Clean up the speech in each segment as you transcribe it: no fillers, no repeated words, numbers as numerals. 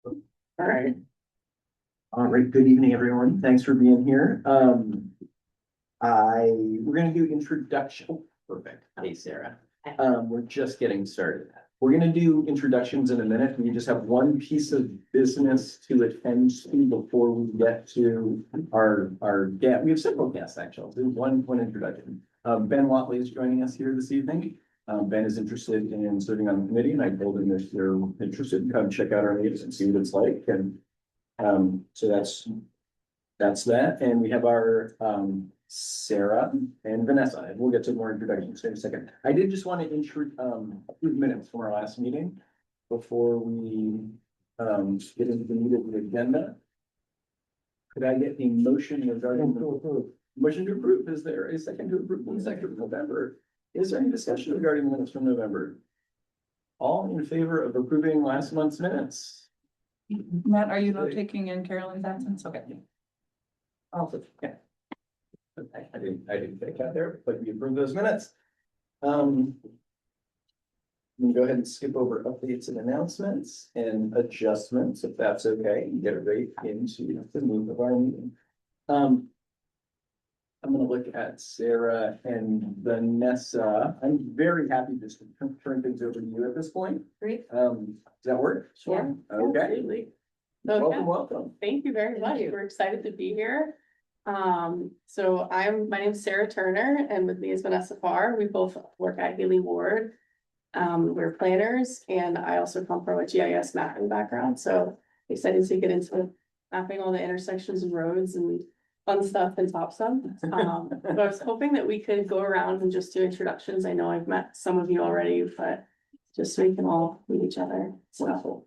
All right. All right, good evening, everyone. Thanks for being here. We're gonna do introduction. Oh, perfect. Hey, Sarah. We're just getting started. We're gonna do introductions in a minute. We just have one piece of business to attend to before we get to our guest. We have several guests, actually. So one introduction. Ben Watley is joining us here this evening. Ben is interested in serving on the committee, and I told him if you're interested, come check out our meetings and see what it's like. And so that's that. And we have our Sarah and Vanessa, and we'll get to more introductions in a second. I did just want to approve minutes from our last meeting before we get into the meat of the agenda. Could I get a motion regarding motion to approve? Is there a second to approve the 2nd of November? Is there any discussion regarding the minutes from November? All in favor of approving last month's minutes? Matt, are you not taking in Carolyn's absence? Okay. Okay. I didn't take out there, but we approve those minutes. We go ahead and skip over updates and announcements and adjustments, if that's okay, and get right into the meat of our meeting. I'm gonna look at Sarah and Vanessa. I'm very happy just to turn things over to you at this point. Great. Does that work? Sure. Okay. Absolutely. Welcome. Thank you very much. We're excited to be here. So my name is Sarah Turner, and with me is Vanessa Farr. We both work at Haley Ward. We're planners, and I also come from a GIS mapping background, so excited to get into mapping all the intersections and roads and fun stuff in Topsham. But I was hoping that we could go around and just do introductions. I know I've met some of you already, but just so we can all meet each other. So.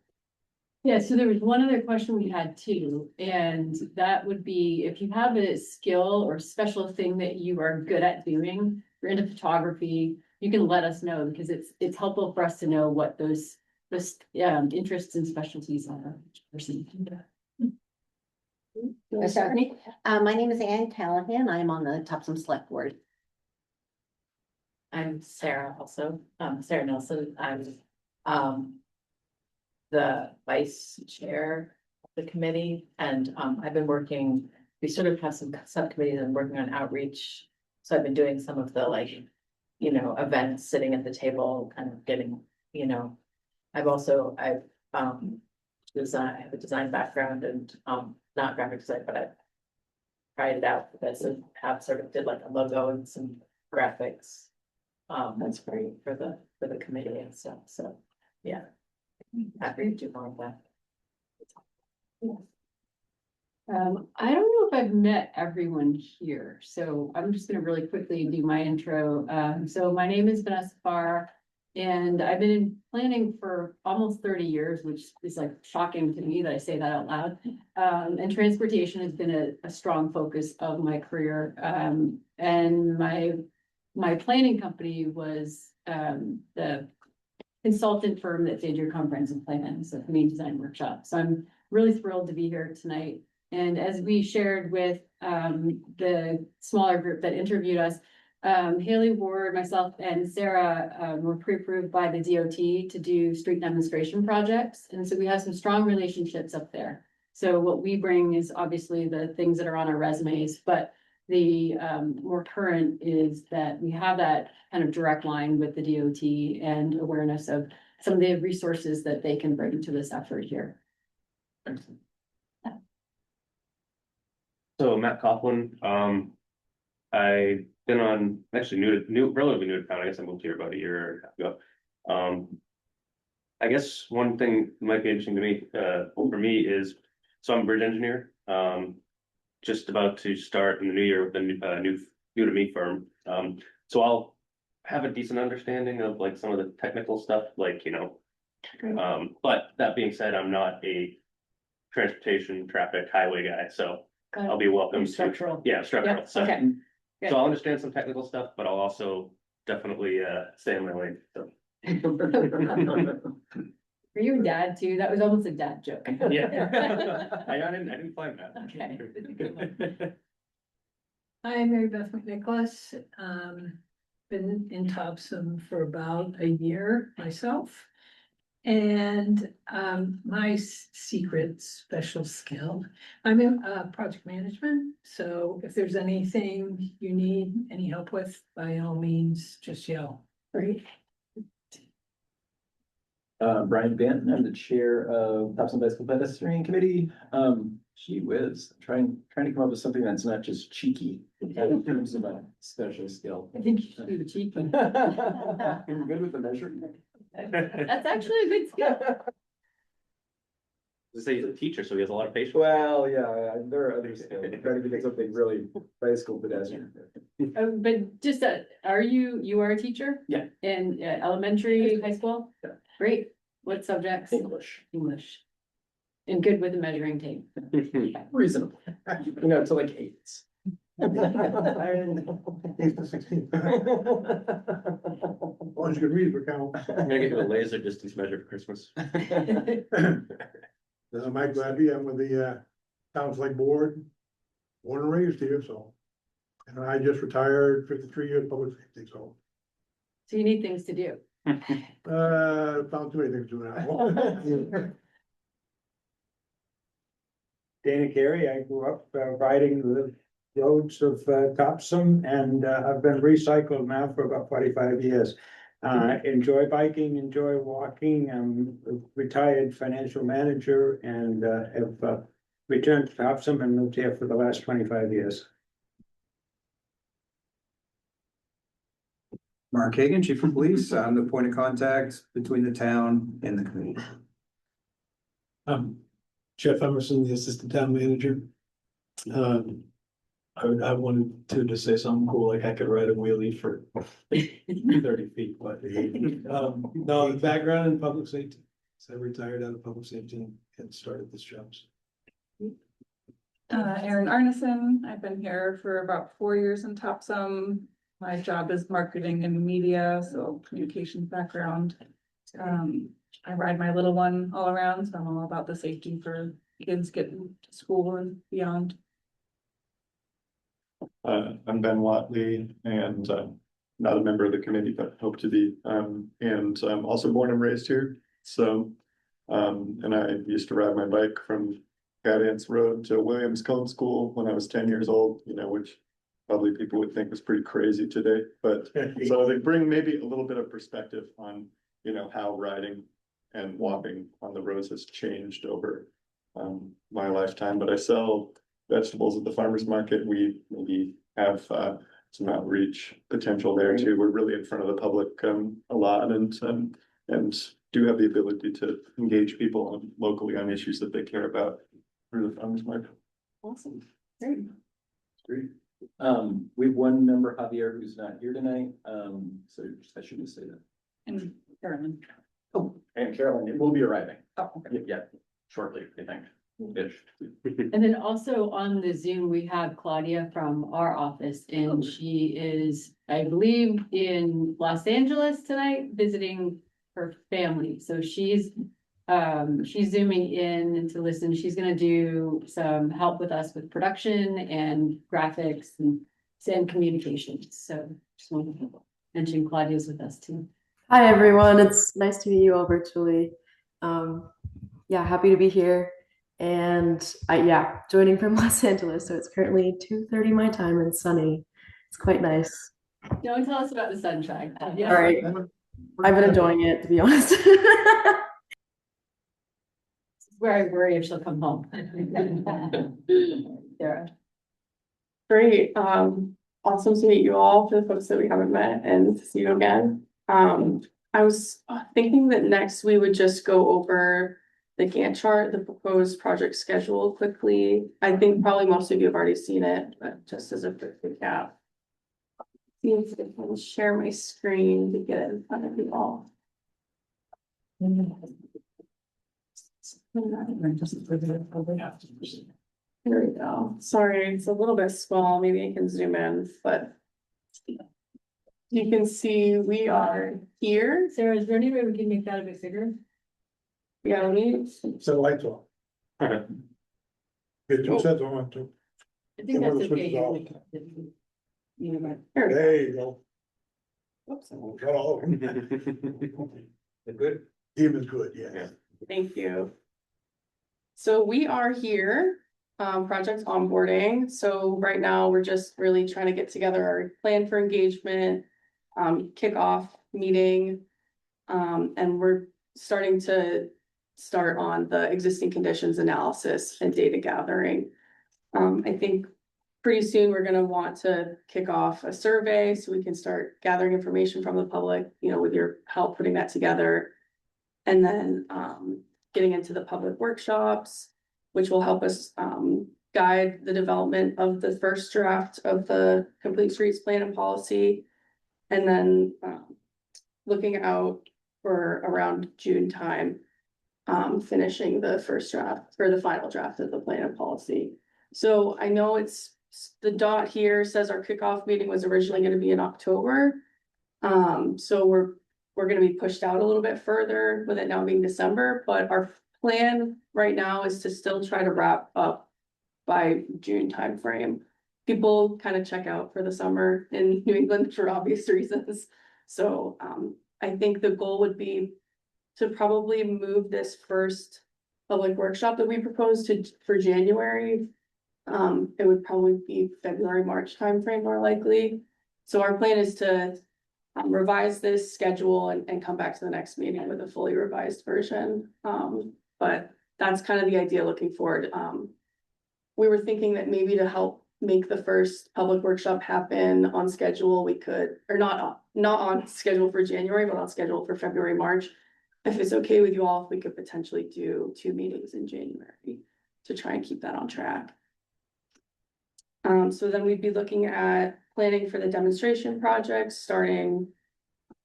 Yeah, so there was one other question we had too, and that would be if you have a skill or special thing that you are good at doing, you're into photography, you can let us know because it's helpful for us to know what those interests and specialties are. My name is Ann Callahan. I'm on the Topsham Select Board. I'm Sarah also, Sarah Nelson. I'm the vice chair of the committee, and I've been working, we sort of have some subcommittees and working on outreach. So I've been doing some of the events, sitting at the table, kind of getting, I've I have a design background and not graphic design, but I've tried it out for this and have sort of did like a logo and some graphics. That's great for the committee and stuff. So yeah. Happy to do more of that. I don't know if I've met everyone here, so I'm just gonna really quickly do my intro. So my name is Vanessa Farr, and I've been in planning for almost 30 years, which is like shocking to me that I say that out loud. And transportation has been a strong focus of my career. And my planning company was the consultant firm that did your comprehensive plan, so the Maine Design Workshop. So I'm really thrilled to be here tonight. And as we shared with the smaller group that interviewed us, Haley Ward, myself, and Sarah were pre-approved by the DOT to do street demonstration projects. And so we have some strong relationships up there. So what we bring is obviously the things that are on our resumes, but the more current is that we have that kind of direct line with the DOT and awareness of some of the resources that they can bring to this effort here. So Matt Coughlin, I've been on relatively new to town. I guess I moved here about a year and a half ago. I guess one thing that might be interesting to me, for me is, so I'm a bridge engineer. Just about to start in the new year with a new to me firm. So I'll have a decent understanding of like some of the technical stuff, like, but that being said, I'm not a transportation, traffic, highway guy, so I'll be welcome to structural. Yep. So, okay. So I'll understand some technical stuff, but I'll also definitely stay in my lane. So. Are you a dad too? That was almost a dad joke. Yeah. I didn't find that. Okay. Hi, Mary Beth McNicholas. Been in Topsham for about a year myself. And my secret special skill, I'm in project management. So if there's anything you need any help with, by all means, just yell. Great. Brian Banton, I'm the chair of Topsom High School Pedestrian Committee. Gee whiz, trying to come up with something that's not just cheeky in terms of a special skill. I think you should do the cheeky. You're good with the measuring. That's actually a good skill. Say he's a teacher, so he has a lot of patience. Well, yeah, there are other skills. Trying to think of something really high school pedestrian. But just you are a teacher? Yeah. In elementary, high school? Yeah. Great. What subjects? English, English. And good with the measuring tape. reasonable, to like eights. As long as you can read, we're count. I'm gonna get you a laser distance measure for Christmas. Mike Gladby, I'm with the Town Select Board, born and raised here, so. And I just retired, 53 years public safety, so, So you need things to do. found too many things to do now. Dana Carey, I grew up riding the roads of Topsham, and I've been recycled now for about 45 years. Enjoy biking, enjoy walking. I'm a retired financial manager and have returned to Topsham and lived here for the last 25 years. Mark Hagan, Chief of Police. I'm the point of contact between the town and the community. Jeff Emerson, the Assistant Town Manager. I wanted to just say something cool, like I could ride a wheelie for 30 feet, but no, the background in public safety. So I retired out of public safety and started this job. Erin Arneson, I've been here for about 4 years in Topsom. My job is marketing and media, so communications background. I ride my little one all around, so I'm all about the safety for kids getting to school and beyond. I'm Ben Watley and not a member of the committee, but hope to be. And I'm also born and raised here. So, and I used to ride my bike from Guidance Road to Williams Cone School when I was 10 years old, which probably people would think was pretty crazy today. But so they bring maybe a little bit of perspective on, how riding and walking on the roads has changed over my lifetime. But I sell vegetables at the farmer's market. We maybe have some outreach potential there too. We're really in front of the public a lot and do have the ability to engage people locally on issues that they care about through the farmer's market. Awesome. Great. Great. We have one member, Javier, who's not here tonight. So I should just say that. And Carolyn. Oh, and Carolyn will be arriving. Oh, okay. Yeah, shortly, I think. Ish. And then also on the Zoom, we have Claudia from our office, and she is, I believe, in Los Angeles tonight visiting her family. So she's zooming in to listen. She's gonna do some help with us with production and graphics and communications. So just wanted to mention Claudia's with us too. Hi everyone, it's nice to meet you all virtually. Yeah, happy to be here. And joining from Los Angeles. So it's currently 2:30 my time and sunny. It's quite nice. Don't tell us about the sunshine. Yeah. All right. I've been enjoying it, to be honest. This is where I worry if she'll come home. Sarah. Great. Awesome to meet you all, for the folks that we haven't met, and to see you again. I was thinking that next we would just go over the Gantt chart, the proposed project schedule quickly. I think probably most of you have already seen it, but just as a quick recap. See if I can share my screen to get it in front of you all. There we go. Sorry, it's a little bit small. Maybe I can zoom in, but you can see we are here. Sarah, is there any way we can make that a bit bigger? Yeah, let me. Set the lights off. Okay. Get two sets on one too. I think Yeah, that's one of the okay. switches off. You know, There we go. There you go. Oops. Got all of them. Good. Team is good, yeah. Yeah. Thank you. So we are here, project onboarding. So right now, we're just really trying to get together our plan for engagement, kickoff meeting. And we're starting to start on the existing conditions analysis and data gathering. I think pretty soon we're gonna want to kick off a survey so we can start gathering information from the public, you know, with your help putting that together. And then getting into the public workshops, which will help us guide the development of the first draft of the complete streets plan and policy. And then looking out for around June time, finishing the first draft or the final draft of the plan and policy. So I know it's the dot here says our kickoff meeting was originally going to be in October. So we're going to be pushed out a little bit further with it now being December, but our plan right now is to still try to wrap up by June timeframe. People kind of check out for the summer in New England for obvious reasons. So I think the goal would be to probably move this first public workshop that we proposed for January. It would probably be February, March timeframe more likely. So our plan is to revise this schedule and come back to the next meeting with a fully revised version. But that's kind of the idea looking forward. We were thinking that maybe to help make the first public workshop happen on schedule, we could, or not on schedule for January, but on schedule for February, March. If it's okay with you all, if we could potentially do 2 meetings in January to try and keep that on track. So then we'd be looking at planning for the demonstration projects starting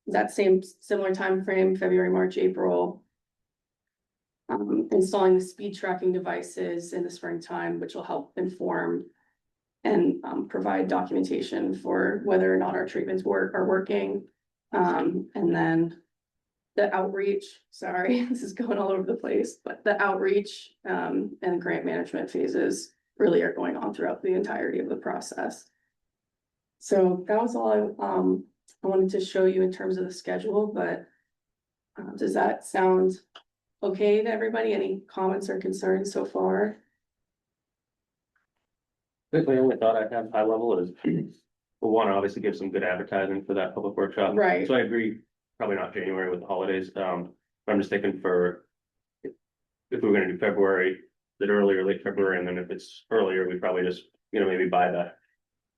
that similar time frame, February, March, April. Installing the speed tracking devices in the springtime, which will help inform and provide documentation for whether or not our treatments are working. And then the outreach, sorry, this is going all over the place, but the outreach and grant management phases really are going on throughout the entirety of the process. So that was all I wanted to show you in terms of the schedule, but does that sound okay to everybody? Any comments or concerns so far? I think the only thought I have high level is we'll want to obviously give some good advertising for that public workshop. Right. So I agree, probably not January with the holidays. But I'm just thinking for if we were gonna do February, that earlier, late February, and then if it's earlier, we probably just, you know, maybe by the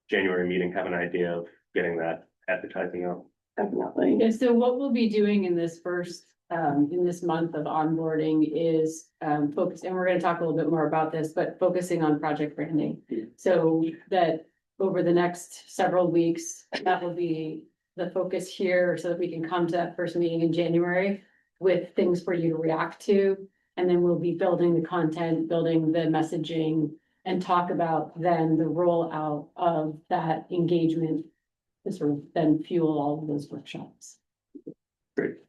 January meeting, have an idea of getting that advertising out. Definitely. Yeah, so what we'll be doing in this first, in this month of onboarding is focus, and we're gonna talk a little bit more about this, but focusing on project branding. So that over the next several weeks, that will be the focus here so that we can come to that first meeting in January with things for you to react to. And then we'll be building the content, building the messaging, and talk about then the rollout of that engagement to sort of then fuel all of those workshops. Great.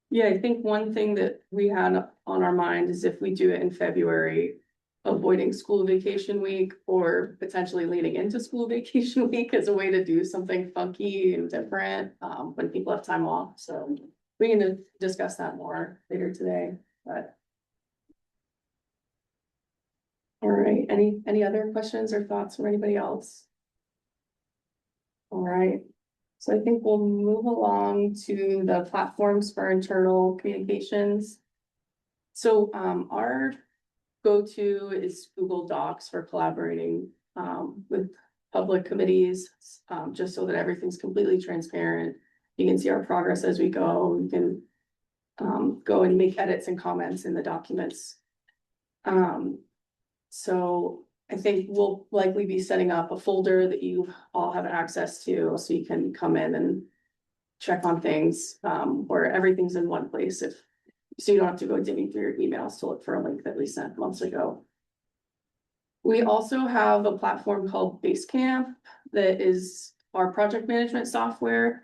Yeah, I think one thing that we had on our mind is if we do it in February, avoiding school vacation week or potentially leading into school vacation week as a way to do something funky and different when people have time off. So we can discuss that more later today, but. All right, any other questions or thoughts from anybody else? All right, so I think we'll move along to the platforms for internal communications. So our go-to is Google Docs for collaborating with public committees, just so that everything's completely transparent. You can see our progress as we go. You can go and make edits and comments in the documents. So I think we'll likely be setting up a folder that you all have access to, so you can come in and check on things, where everything's in one place, so you don't have to go digging through your emails to look for a link that we sent months ago. We also have a platform called Basecamp that is our project management software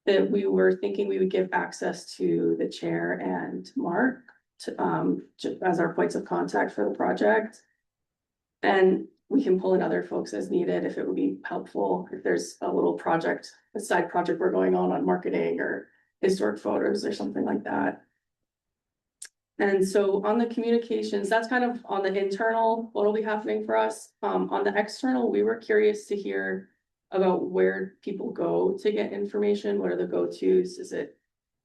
that we were thinking we would give access to the chair and Mark to, as our points of contact for the project. And we can pull in other folks as needed if it would be helpful, if there's a little project, a side project we're going on marketing or historic photos or something like that. And so on the communications, that's kind of on the internal, what'll be happening for us. On the external, we were curious to hear about where people go to get information. What are the go-tos? Is it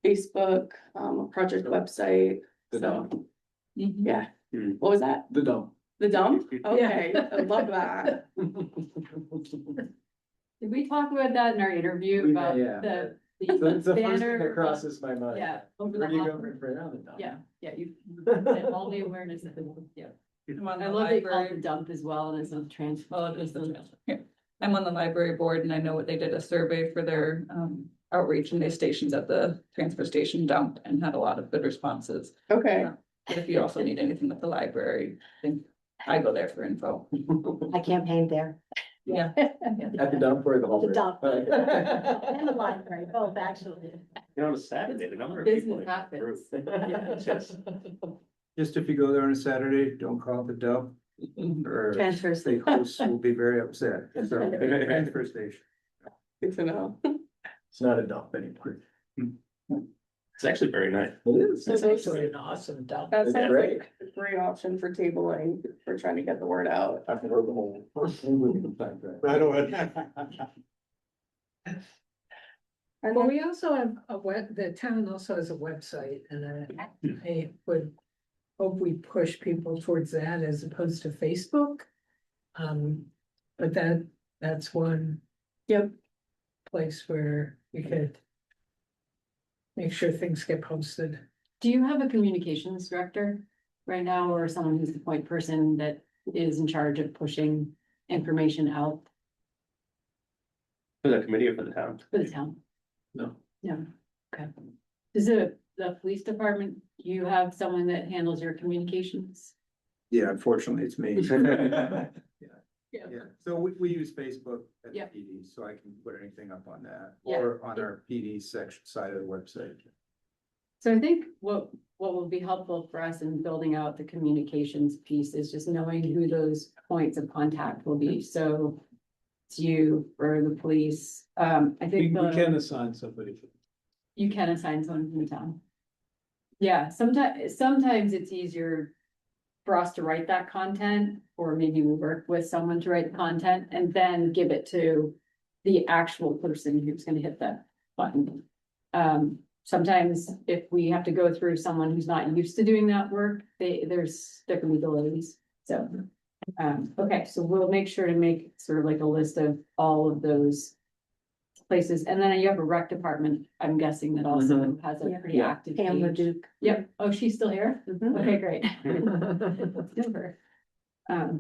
Facebook, a project website? The So, dump. yeah. Hmm. What was that? The dump. The dump? Okay, I love that. Did we talk about that in our interview We- about yeah. the It's the first thing banner? that crosses my mind. Yeah, over Where the do you go hopper. right around the dump? Yeah, you, all the awareness of the, yeah. I'm on I the love they call it the library. dump as well, and it's a transfer. Oh, it is the transfer. Yeah. I'm on the library board and I know what they did a survey for their outreach and they stations at the transfer station dump and had a lot of good responses. Okay, But if you also need anything at the library, I think I go there for info. I campaigned there. Yeah. At the dump or the hall? The dump. And the library, both actually. You know, on a Saturday, the number of people. Business happens. It's just- Just if you go there on a Saturday, don't call it the dump. Or Transfer the station. hosts will be very upset. So, transfer station. good to know. It's not a dump anymore. It's actually very nice. It is. So It's those- actually an awesome dump. That It's sounds great. like a great option for tabling, for trying to get the word out. I've heard the whole. I don't. And Well, then, we also have the town also has a website and I would hope we push people towards that as opposed to Facebook. But that's one. Yep. Place where we could make sure things get posted. Do you have a communications director right now, or someone who's the point person that is in charge of pushing information out For the committee or for the town? for the town? No. Yeah, okay. Does the police department, do you have someone that handles your communications? Yeah, unfortunately, it's me. Yeah. Yeah, so we use Facebook at the Yep. PD, so I can put anything up on that, Yeah. or on our PD section side of the website. So I think what will be helpful for us in building out the communications piece is just knowing who those points of contact will be. So it's you or the police. I We think can assign somebody. you can assign someone from the town. Yeah, sometimes it's easier for us to write that content, or maybe we work with someone to write the content and then give it to the actual person who's gonna hit that button. Sometimes if we have to go through someone who's not used to doing that work, there can be delays, so. Okay, so we'll make sure to make sort of like a list of all of those places, and then you have a rec department, I'm guessing, that also has a pretty Yeah. active Pam page. Leduc. Yep, oh, she's still here? Mhm. Okay, great. Let's do her.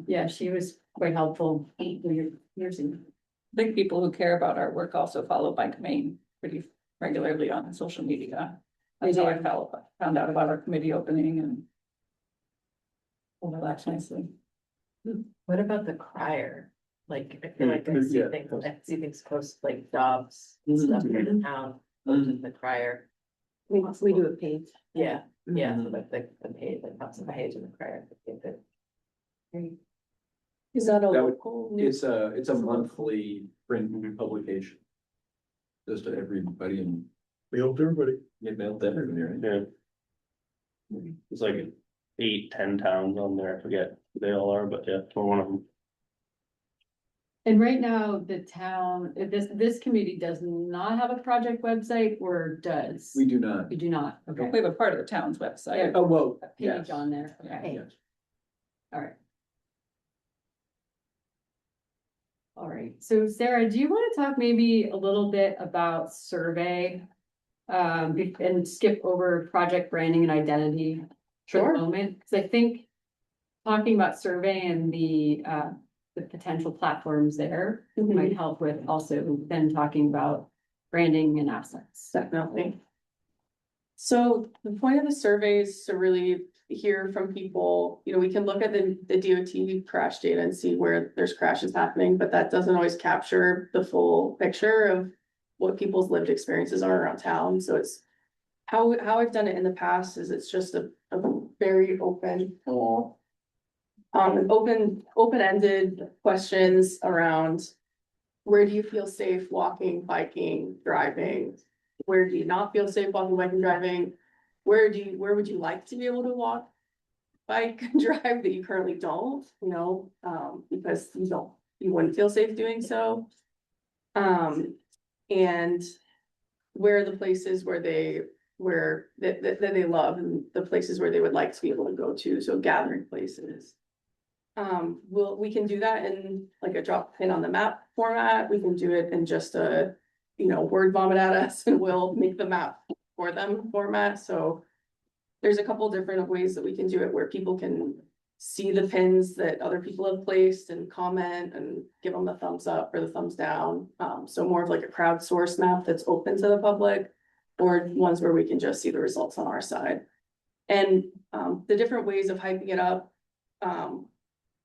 Yeah, she was quite helpful. Years ago. I think people who care about our work also follow Bike Maine pretty regularly on social media. That's how I found out about our committee opening and overlaps nicely. What about the crier? Like, I feel like I see Yeah. things, post like jobs and stuff in the town, posted the crier. We do it paid. Yeah, yeah, so like the page, like pops the page in the crier. is that a That would- local news? It's a monthly print publication. Just to everybody and Mail to everybody. get mailed to everybody, right? Yeah. It's like 8, 10 towns on there, I forget who they all are, but yeah, we're one of them. And right now, the town, this committee does not have a project website, or does? We do not. We do not, okay. We have a part of the town's website. Oh, well, A yes. page on there, okay, Yes. all right. All right, so Sarah, do you want to talk maybe a little bit about survey? And skip over project branding and identity for Sure. the moment, because I think talking about survey and the potential platforms there Mhm. might help with also then talking about branding and assets. Definitely. So the point of the survey is to really hear from people, we can look at the DOT crash data and see where there's crashes happening, but that doesn't always capture the full picture of what people's lived experiences are around town. So it's how I've done it in the past is it's just a very open pool. Open-ended questions around where do you feel safe walking, biking, driving? Where do you not feel safe walking, biking, driving? where would you like to be able to walk, bike, and drive that you currently don't, because you wouldn't feel safe doing so. And where are the places that they love, and the places where they would like to be able to go to, so gathering places. We can do that in like a drop pin on the map format. We can do it in just a, word vomit at us, and we'll make the map for them format. So there's a couple different ways that we can do it where people can see the pins that other people have placed and comment and give them the thumbs up or the thumbs down. So more of like a crowdsourced map that's open to the public, or ones where we can just see the results on our side. And the different ways of hyping it up.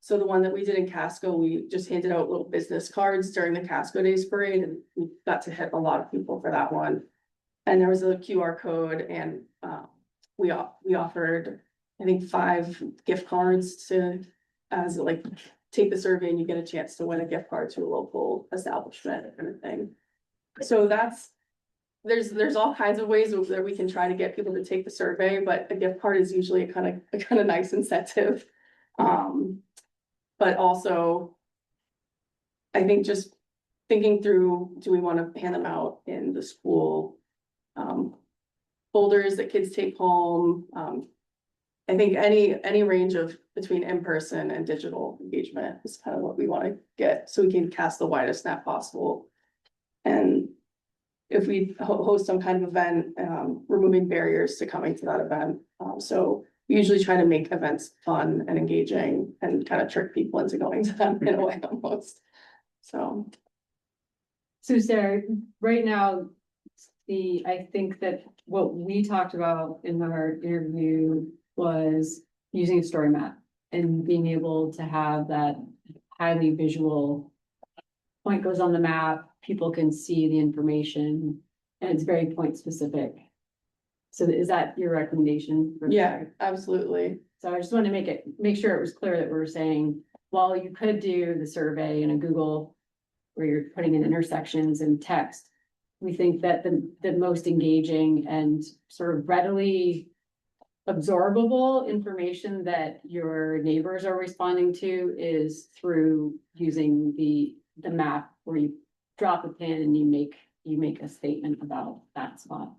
So the one that we did in Casco, we just handed out little business cards during the Casco Days parade, and we got to hit a lot of people for that one. And there was a QR code, and we offered, I think, 5 gift cards as like, take the survey and you get a chance to win a gift card to a local establishment kind of thing. So there's all kinds of ways that we can try to get people to take the survey, but a gift card is usually a kind of nice incentive. But also, I think just thinking through, do we want to hand them out in the school folders that kids take home? I think any range of between in-person and digital engagement is kind of what we want to get, so we can cast the widest net possible. And if we host some kind of event, removing barriers to coming to that event. So we usually try to make events fun and engaging and kind of trick people into going to them in a way almost. So Sarah, right now, I think that what we talked about in our interview was using a story map and being able to have that highly visual point goes on the map, people can see the information, and it's very point specific. So is that your recommendation? Yeah, absolutely. So I just want to make sure it was clear that we're saying, while you could do the survey in a Google where you're putting in intersections and text, we think that the most engaging and sort of readily absorbable information that your neighbors are responding to is through using the map, where you drop a pin and you make a statement about that spot.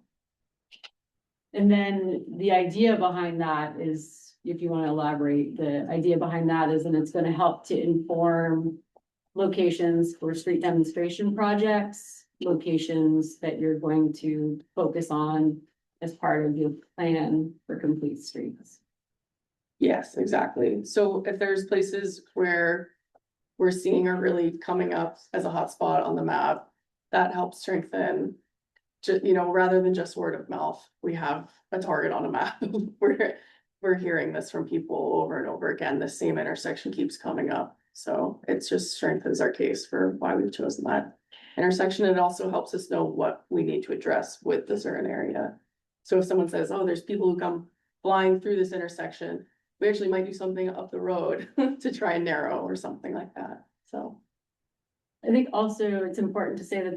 And then the idea behind that is, if you want to elaborate, the idea behind that is that it's going to help to inform locations for street demonstration projects, locations that you're going to focus on as part of your plan for complete streets. Yes, exactly. So if there's places where we're seeing are really coming up as a hotspot on the map, that helps strengthen, rather than just word of mouth, we have a target on a map. We're hearing this from people over and over again. The same intersection keeps coming up. So it just strengthens our case for why we've chosen that intersection. It also helps us know what we need to address with the certain area. So if someone says, oh, there's people who come flying through this intersection, we actually might do something up the road to try and narrow or something like that. So I think also it's important to say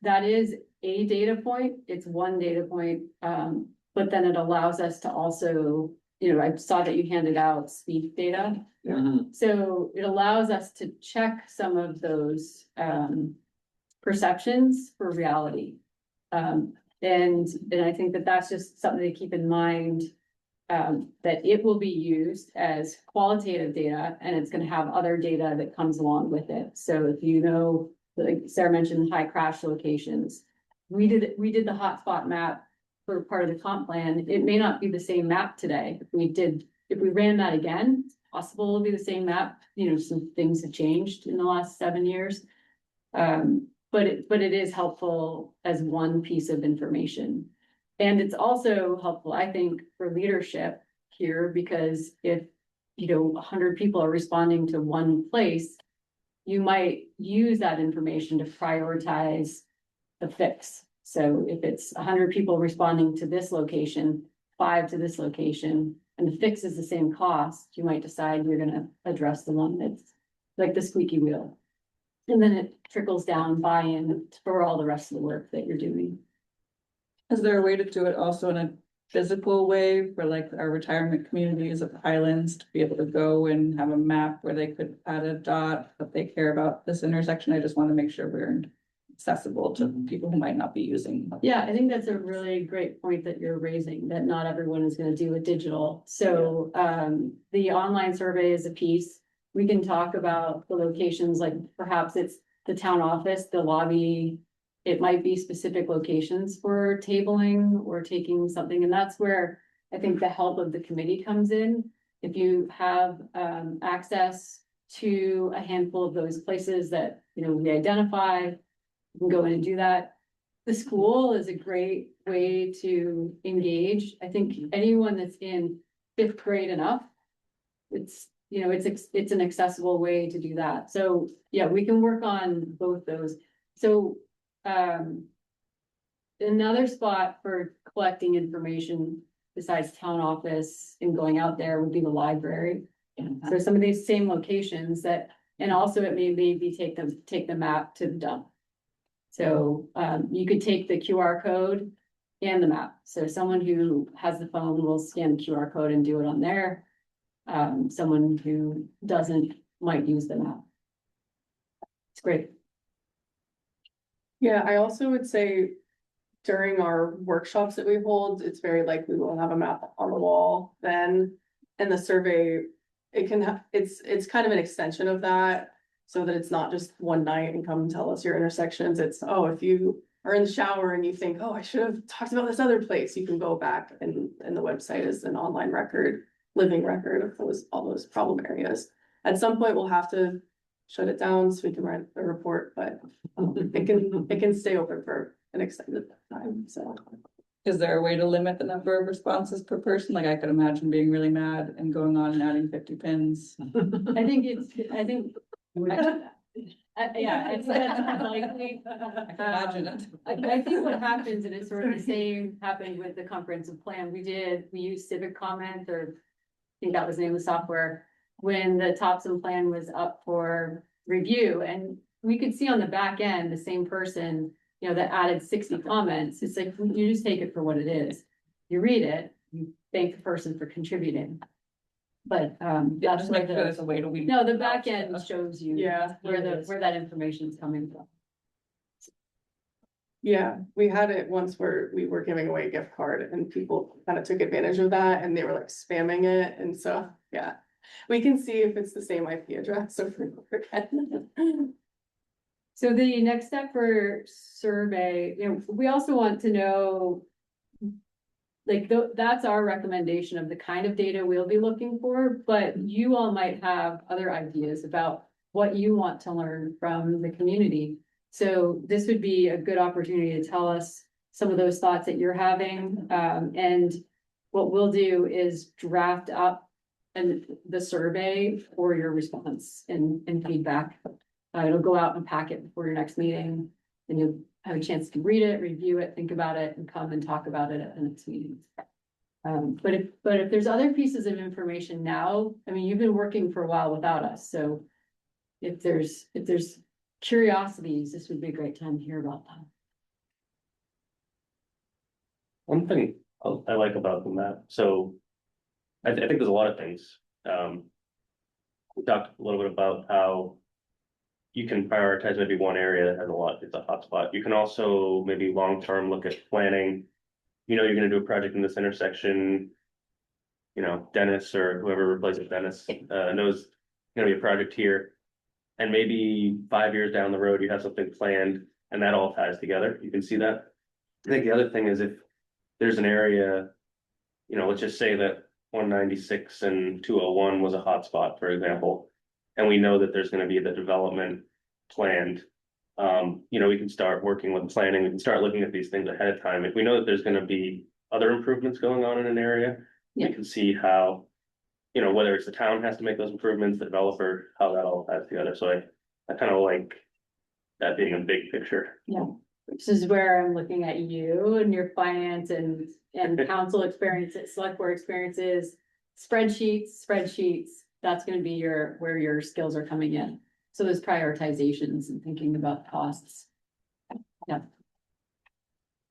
that is a data point. It's one data point, but then it allows us to also, I saw that you handed out speed data. Mhm. So it allows us to check some of those perceptions for reality. And I think that that's just something to keep in mind, that it will be used as qualitative data, and it's going to have other data that comes along with it. So if like Sarah mentioned, high crash locations, we did the hotspot map for part of the comp plan. It may not be the same map today. If we ran that again, it's possible it'll be the same map. Some things have changed in the last 7 years. But it is helpful as one piece of information. And it's also helpful, I think, for leadership here, because if 100 people are responding to one place, you might use that information to prioritize the fix. So if it's 100 people responding to this location, 5 to this location, and the fix is the same cost, you might decide you're going to address the one that's like the squeaky wheel. And then it trickles down buy-in for all the rest of the work that you're doing. Is there a way to do it also in a physical way for like our retirement communities of islands to be able to go and have a map where they could add a dot if they care about this intersection. I just want to make sure we're accessible to people who might not be using. Yeah, I think that's a really great point that you're raising, that not everyone is gonna do it digital. So, the online survey is a piece. We can talk about the locations, like perhaps it's the town office, the lobby. It might be specific locations for tabling or taking something, and that's where I think the help of the committee comes in. If you have, access to a handful of those places that, we identify, you can go in and do that. The school is a great way to engage. I think anyone that's in fifth grade and up, it's an accessible way to do that. So yeah, we can work on both those. So another spot for collecting information besides town office and going out there would be the library. So some of these same locations that, and also it may maybe take the map to the dump. So you could take the QR code and the map. So someone who has the phone will scan the QR code and do it on there. Someone who doesn't might use the map. It's great. Yeah, I also would say during our workshops that we hold, it's very likely we'll have a map on the wall then. And the survey, it can have, it's kind of an extension of that. So that it's not just one night and come tell us your intersections. It's, oh, if you are in the shower and you think, oh, I should have talked about this other place, you can go back and the website is an online record, living record of all those problem areas. At some point, we'll have to shut it down so we can write a report, but it can stay open for an extended time, so. Is there a way to limit the number of responses per person? Like I could imagine being really mad and going on and adding 50 pins. I think yeah, it's that's likely. I can imagine it. I think what happens, and it's sort of the same happened with the comprehensive plan. We used Civic Comment, or I think that was the name of the software, when the Topsham plan was up for review, and we could see on the back end, the same person, that added 60 comments. It's like, you just take it for what it is. You read it, you thank the person for contributing. But Yeah, just make sure there's a way to weed. no, the back end shows you where it where that information is coming from. Yeah, we had it once where we were giving away a gift card and people kind of took advantage of that and they were like spamming it. And so, yeah, we can see if it's the same IP address over and over again. So the next step for survey, we also want to know, like, that's our recommendation of the kind of data we'll be looking for, but you all might have other ideas about what you want to learn from the community. So this would be a good opportunity to tell us some of those thoughts that you're having. And what we'll do is draft up the survey for your response and feedback. It'll go out in a packet before your next meeting, and you'll have a chance to read it, review it, think about it, and come and talk about it at the next meeting. But if there's other pieces of information now, I mean, you've been working for a while without us, so if there's curiosities, this would be a great time to hear about them. One thing I like about the map, so I think there's a lot of things. We talked a little bit about how you can prioritize maybe one area that has it's a hotspot. You can also maybe long-term look at planning. You're gonna do a project in this intersection. Dennis or whoever replaces Dennis knows gonna be a project here. And maybe 5 years down the road, you have something planned and that all ties together. You can see that. I think the other thing is if there's an area, let's just say that 196 and 201 was a hotspot, for example. And we know that there's gonna be the development planned. We can start working with planning, we can start looking at these things ahead of time. If we know that there's gonna be other improvements going on in an area, we can see how, whether it's the town has to make those improvements, the developer, how that all ties together. So I kind of like that being a big picture. Yeah, this is where I'm looking at you and your finance and council experiences, select board experiences, spreadsheets. That's gonna be where your skills are coming in. So those prioritizations and thinking about costs. Yeah.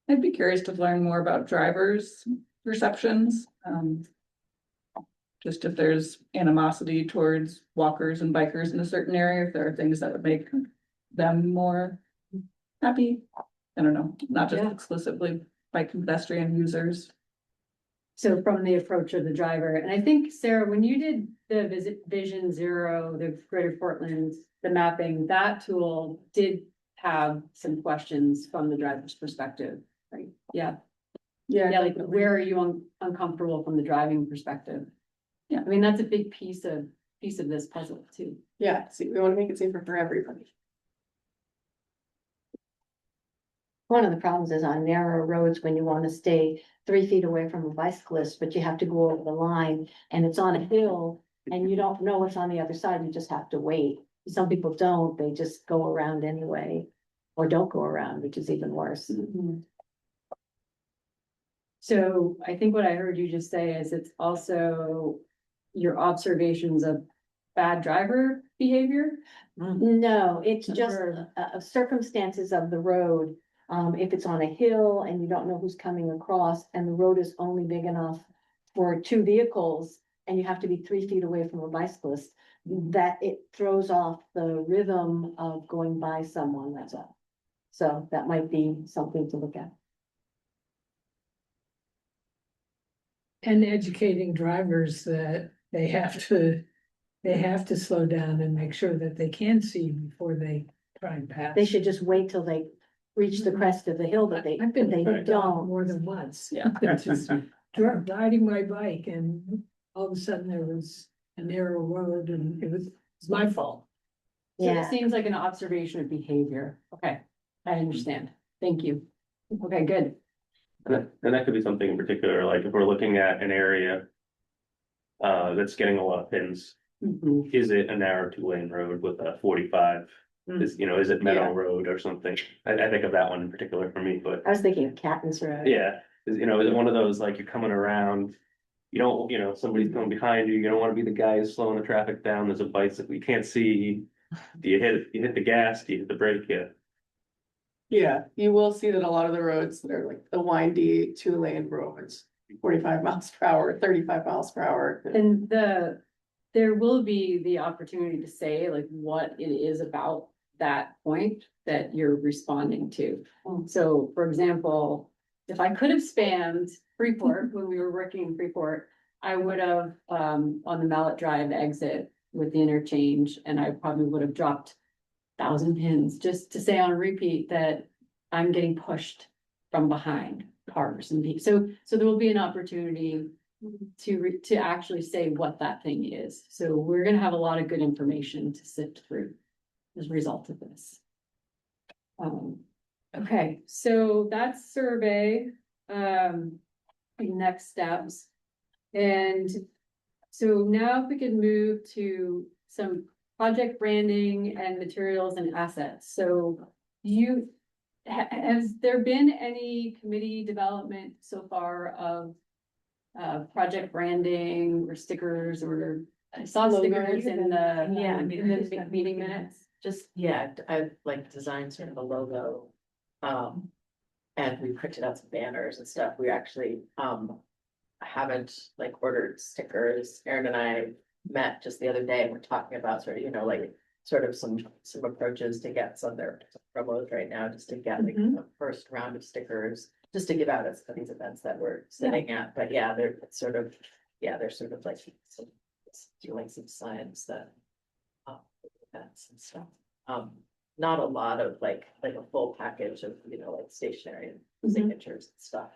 I'd be curious to learn more about drivers perceptions. Just if there's animosity towards walkers and bikers in a certain area, if there are things that would make them more happy. I don't know, not just Yeah. exclusively bike and pedestrian users. So from the approach of the driver, and I think, Sarah, when you did the Vision Zero, the Greater Portland, the mapping, that tool did have some questions from the driver's perspective, right? Yeah. Yeah, like where are you uncomfortable from the driving perspective? Yeah, I mean, that's a big piece of this puzzle too. Yeah, see, we wanna make it safer for everybody. One of the problems is on narrow roads when you want to stay 3 feet away from a bicyclist, but you have to go over the line and it's on a hill and you don't know what's on the other side, you just have to wait. Some people don't, they just go around anyway, or don't go around, which is even worse. So I think what I heard you just say is it's also your observations of bad driver behavior. No, it's just Or- circumstances of the road. If it's on a hill and you don't know who's coming across and the road is only big enough for 2 vehicles and you have to be 3 feet away from a bicyclist, that it throws off the rhythm of going by someone, that's all. So that might be something to look at. And educating drivers that they have to slow down and make sure that they can see before they try and pass. They should just wait till they reach the crest of the hill, but I've been they flipped off don't. more than once. Yeah. Just riding my bike and all of a sudden there was a narrow road and it's my fault. So it Yeah, seems like an observation of behavior. Okay, I understand. Thank you. Okay, good. And that could be something in particular, like if we're looking at an area. That's getting a lot of pins, Mhm. is it a narrow 2-lane road with a 45? Is it Meadow Yeah. Road or something? I think of that one in particular for me, but I was thinking of Catton's Road. yeah, is it one of those, like, you're coming around. You don't, somebody's coming behind you, you don't wanna be the guy who's slowing the traffic down, there's a bicycle, you can't see. Do you hit the gas, do you hit the brake, Yeah, you will see that a lot of the roads that are like the windy 2-lane roads, 45 miles per hour, 35 miles per hour. And there will be the opportunity to say like what it is about that point that you're responding to. So for example, if I could have spammed Freeport when we were working in Freeport, I would have, on the Mallet Drive exit with the interchange, and I probably would have dropped 1,000 pins just to say on repeat that I'm getting pushed from behind cars and people. So there will be an opportunity to actually say what that thing is. So we're gonna have a lot of good information to sift through as a result of this. Okay, so that's survey, next steps. And so now if we could move to some project branding and materials and assets. So has there been any committee development so far of project branding or stickers, or I saw stickers in the, in the meeting minutes? Just, yeah, I've like designed sort of a logo. And we printed out some banners and stuff. We actually, haven't like ordered stickers. Erin and I met just the other day and we're talking about sort of, like sort of some approaches to get some of their promos right now, just to get like the first round of stickers, just to give out at these events that we're sitting at. But yeah, they're sort of like doing some signs that events and stuff. Not a lot of like a full package of, like stationery and signatures and stuff,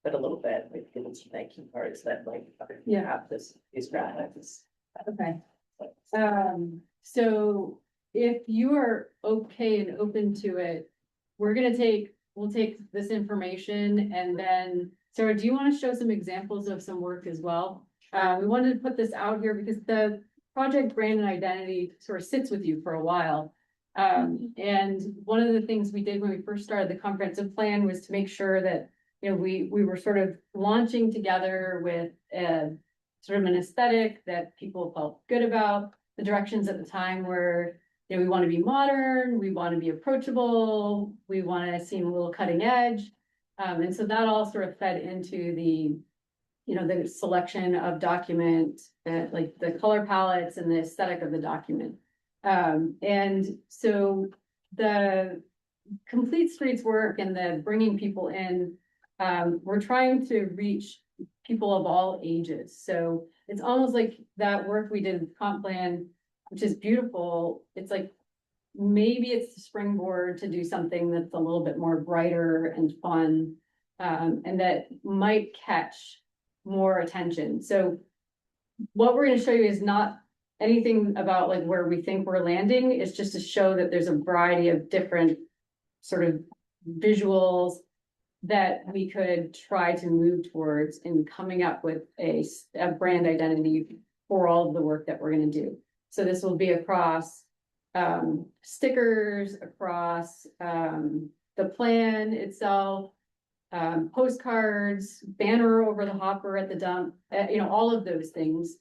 but a little bit, like giving some thank you cards that like have these graphics. Okay. So if you are okay and open to it, we'll take this information and then, Sarah, do you want to show some examples of some work as well? We wanted to put this out here because the project brand and identity sort of sits with you for a while. And one of the things we did when we first started the comprehensive plan was to make sure that, we were sort of launching together with sort of an aesthetic that people felt good about. The directions at the time were, we want to be modern, we want to be approachable, we want to seem a little cutting edge. And so that all sort of fed into the, you know, the selection of document, like the color palettes and the aesthetic of the document. And so the complete streets work and the bringing people in, we're trying to reach people of all ages. So it's almost like that work we did with comp plan, which is beautiful. It's like, maybe it's the springboard to do something that's a little bit more brighter and fun, and that might catch more attention. So what we're going to show you is not anything about like where we think we're landing. It's just to show that there's a variety of different sort of visuals that we could try to move towards in coming up with a brand identity for all of the work that we're going to do. So this will be across stickers, across the plan itself, postcards, banner over the hopper at the dump, you know, all of those things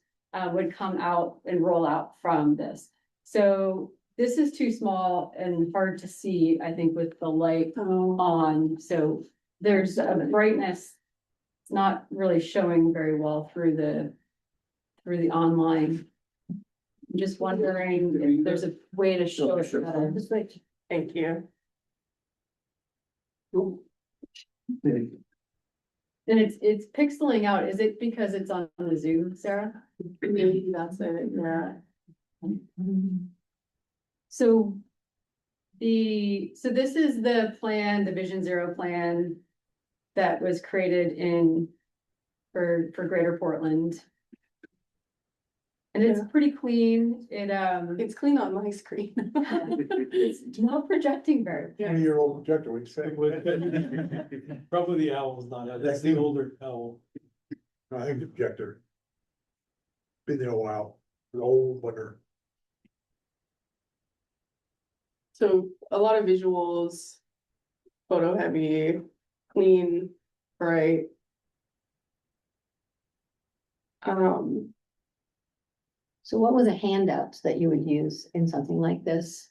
would come out and roll out from this. So this is too small and hard to see, I think, with the light on. So there's a brightness. It's not really showing very well through the online. I'm just wondering if there's a way to show it better. Thank you. And it's pixeling out. Is it because it's on the Zoom, Sarah? Maybe that's it, yeah. So this is the plan, the Vision Zero plan that was created for Greater Portland. And it's pretty clean. It's clean on my screen. It's not projecting very. 20-year-old projector, we'd say. Probably the owl's not, that's the older owl. I think the projector. Been there a while, the old wonder. So a lot of visuals, photo heavy, clean, bright. So what was a handout that you would use in something like this?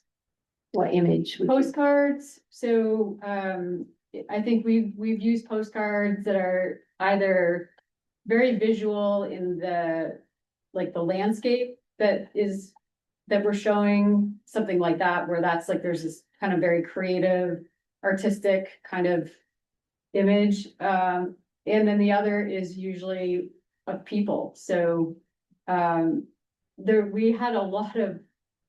What image? Postcards. So I think we've used postcards that are either very visual in the landscape that we're showing, something like that, where that's like there's this kind of very creative, artistic kind of image. And then the other is usually of people. So we had a lot of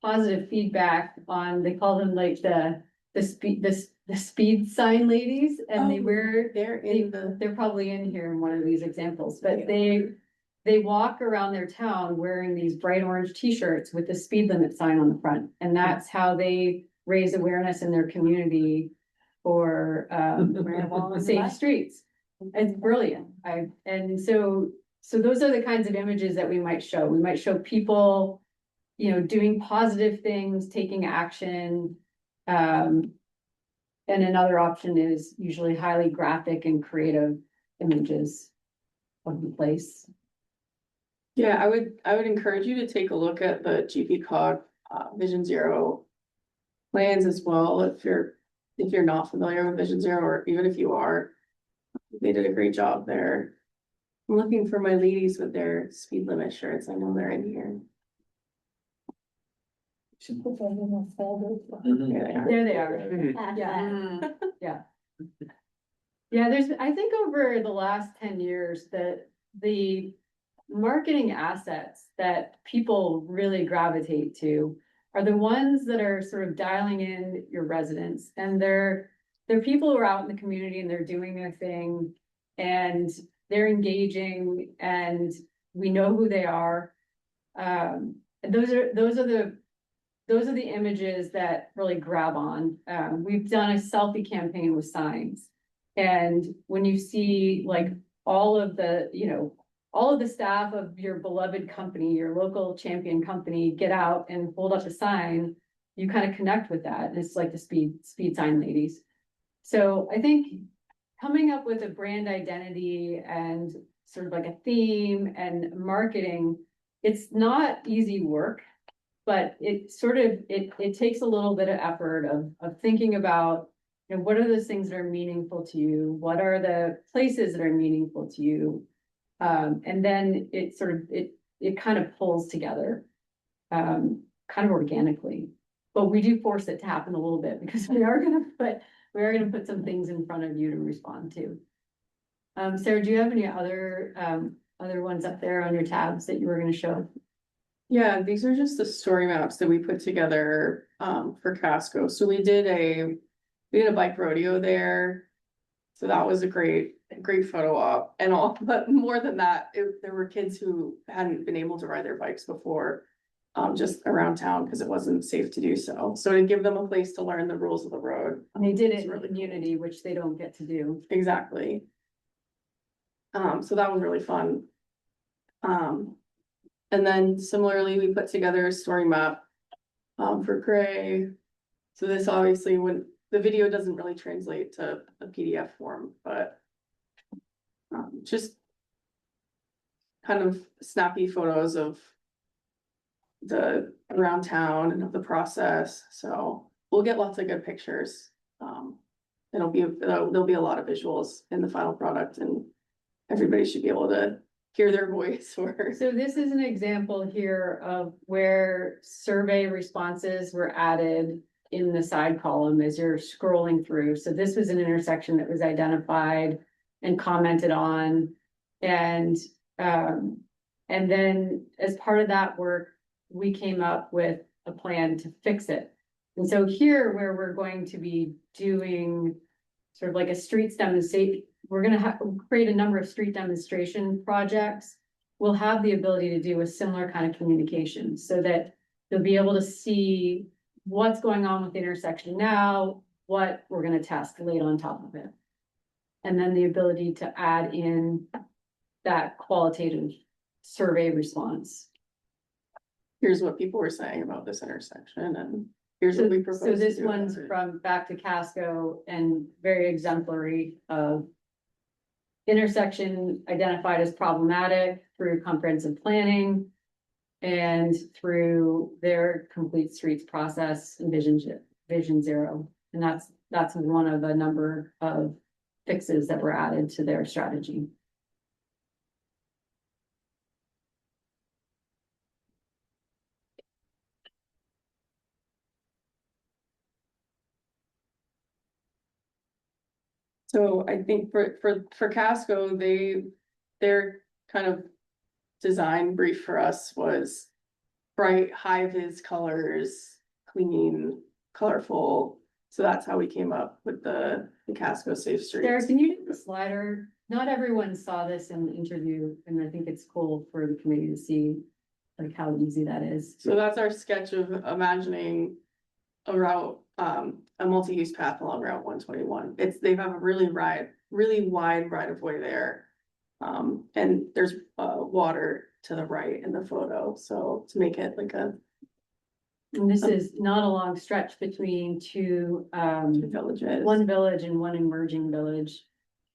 positive feedback on, they call them like the speed sign ladies, and they're probably in here in one of these examples, but they walk around their town wearing these bright orange t-shirts with the speed limit sign on the front, and that's how they raise awareness in their community for safe streets. It's brilliant. So those are the kinds of images that we might show. We might show people, you know, doing positive things, taking action. And another option is usually highly graphic and creative images of the place. Yeah, I would encourage you to take a look at the GP-COG Vision Zero plans as well. If you're not familiar with Vision Zero, or even if you are, they did a great job there. I'm looking for my ladies with their speed limit shirts. I know they're in here. Should put that in a folder. There they are. Yeah. Yeah. Yeah, I think over the last 10 years that the marketing assets that people really gravitate to are the ones that are sort of dialing in your residents, and they're people who are out in the community and they're doing their thing and they're engaging and we know who they are. And those are the images that really grab on. We've done a selfie campaign with signs. And when you see like all of the staff of your beloved company, your local champion company, get out and hold up a sign, you kind of connect with that. And it's like the speed sign ladies. So I think coming up with a brand identity and sort of like a theme and marketing, it's not easy work, but it takes a little bit of effort of thinking about You know, what are those things that are meaningful to you? What are the places that are meaningful to you? And then it sort of, it kind of pulls together, kind of organically. But we do force it to happen a little bit because we are gonna put some things in front of you to respond to. Sarah, do you have any other ones up there on your tabs that you were gonna show? Yeah, these are just the story maps that we put together for Casco. So we did a bike rodeo there. So that was a great photo op and all, but more than that, there were kids who hadn't been able to ride their bikes before. Just around town because it wasn't safe to do so. So to give them a place to learn the rules of the road. And they did it it's in really community, which they don't get to do. Exactly. So that was really fun. And then similarly, we put together a story map for Gray. So this obviously, when the video doesn't really translate to a PDF form, but just kind of snappy photos of the around town and of the process. So we'll get lots of good pictures. There'll be a lot of visuals in the final product, and everybody should be able to hear their voice. Or So this is an example here of where survey responses were added in the side column as you're scrolling through. So this was an intersection that was identified and commented on. And then as part of that work, we came up with a plan to fix it. And so here where we're going to be doing sort of like a streets demonstration, we're going to create a number of street demonstration projects. We'll have the ability to do a similar kind of communication so that they'll be able to see what's going on with the intersection now, what we're going to test laid on top of it. And then the ability to add in that qualitative survey response. here's what people were saying about this intersection, and here's what we propose. So this to do one's about it. from back to Casco and very exemplary of intersection identified as problematic through comprehensive planning and through their complete streets process and vision zero. And that's one of a number of fixes that were added to their strategy. So I think for Casco, their kind of design brief for us was bright, high vis colors, clean, colorful. So that's how we came up with the Casco Safe Streets. Sarah, can you do the slider? Not everyone saw this in the interview, and I think it's cool for the committee to see like how easy that is. So that's our sketch of imagining a route, a multi-use path along Route 121. They have a really wide right of way there. And there's water to the right in the photo, so to make it like And this is not a long stretch between two villages. one village and one emerging village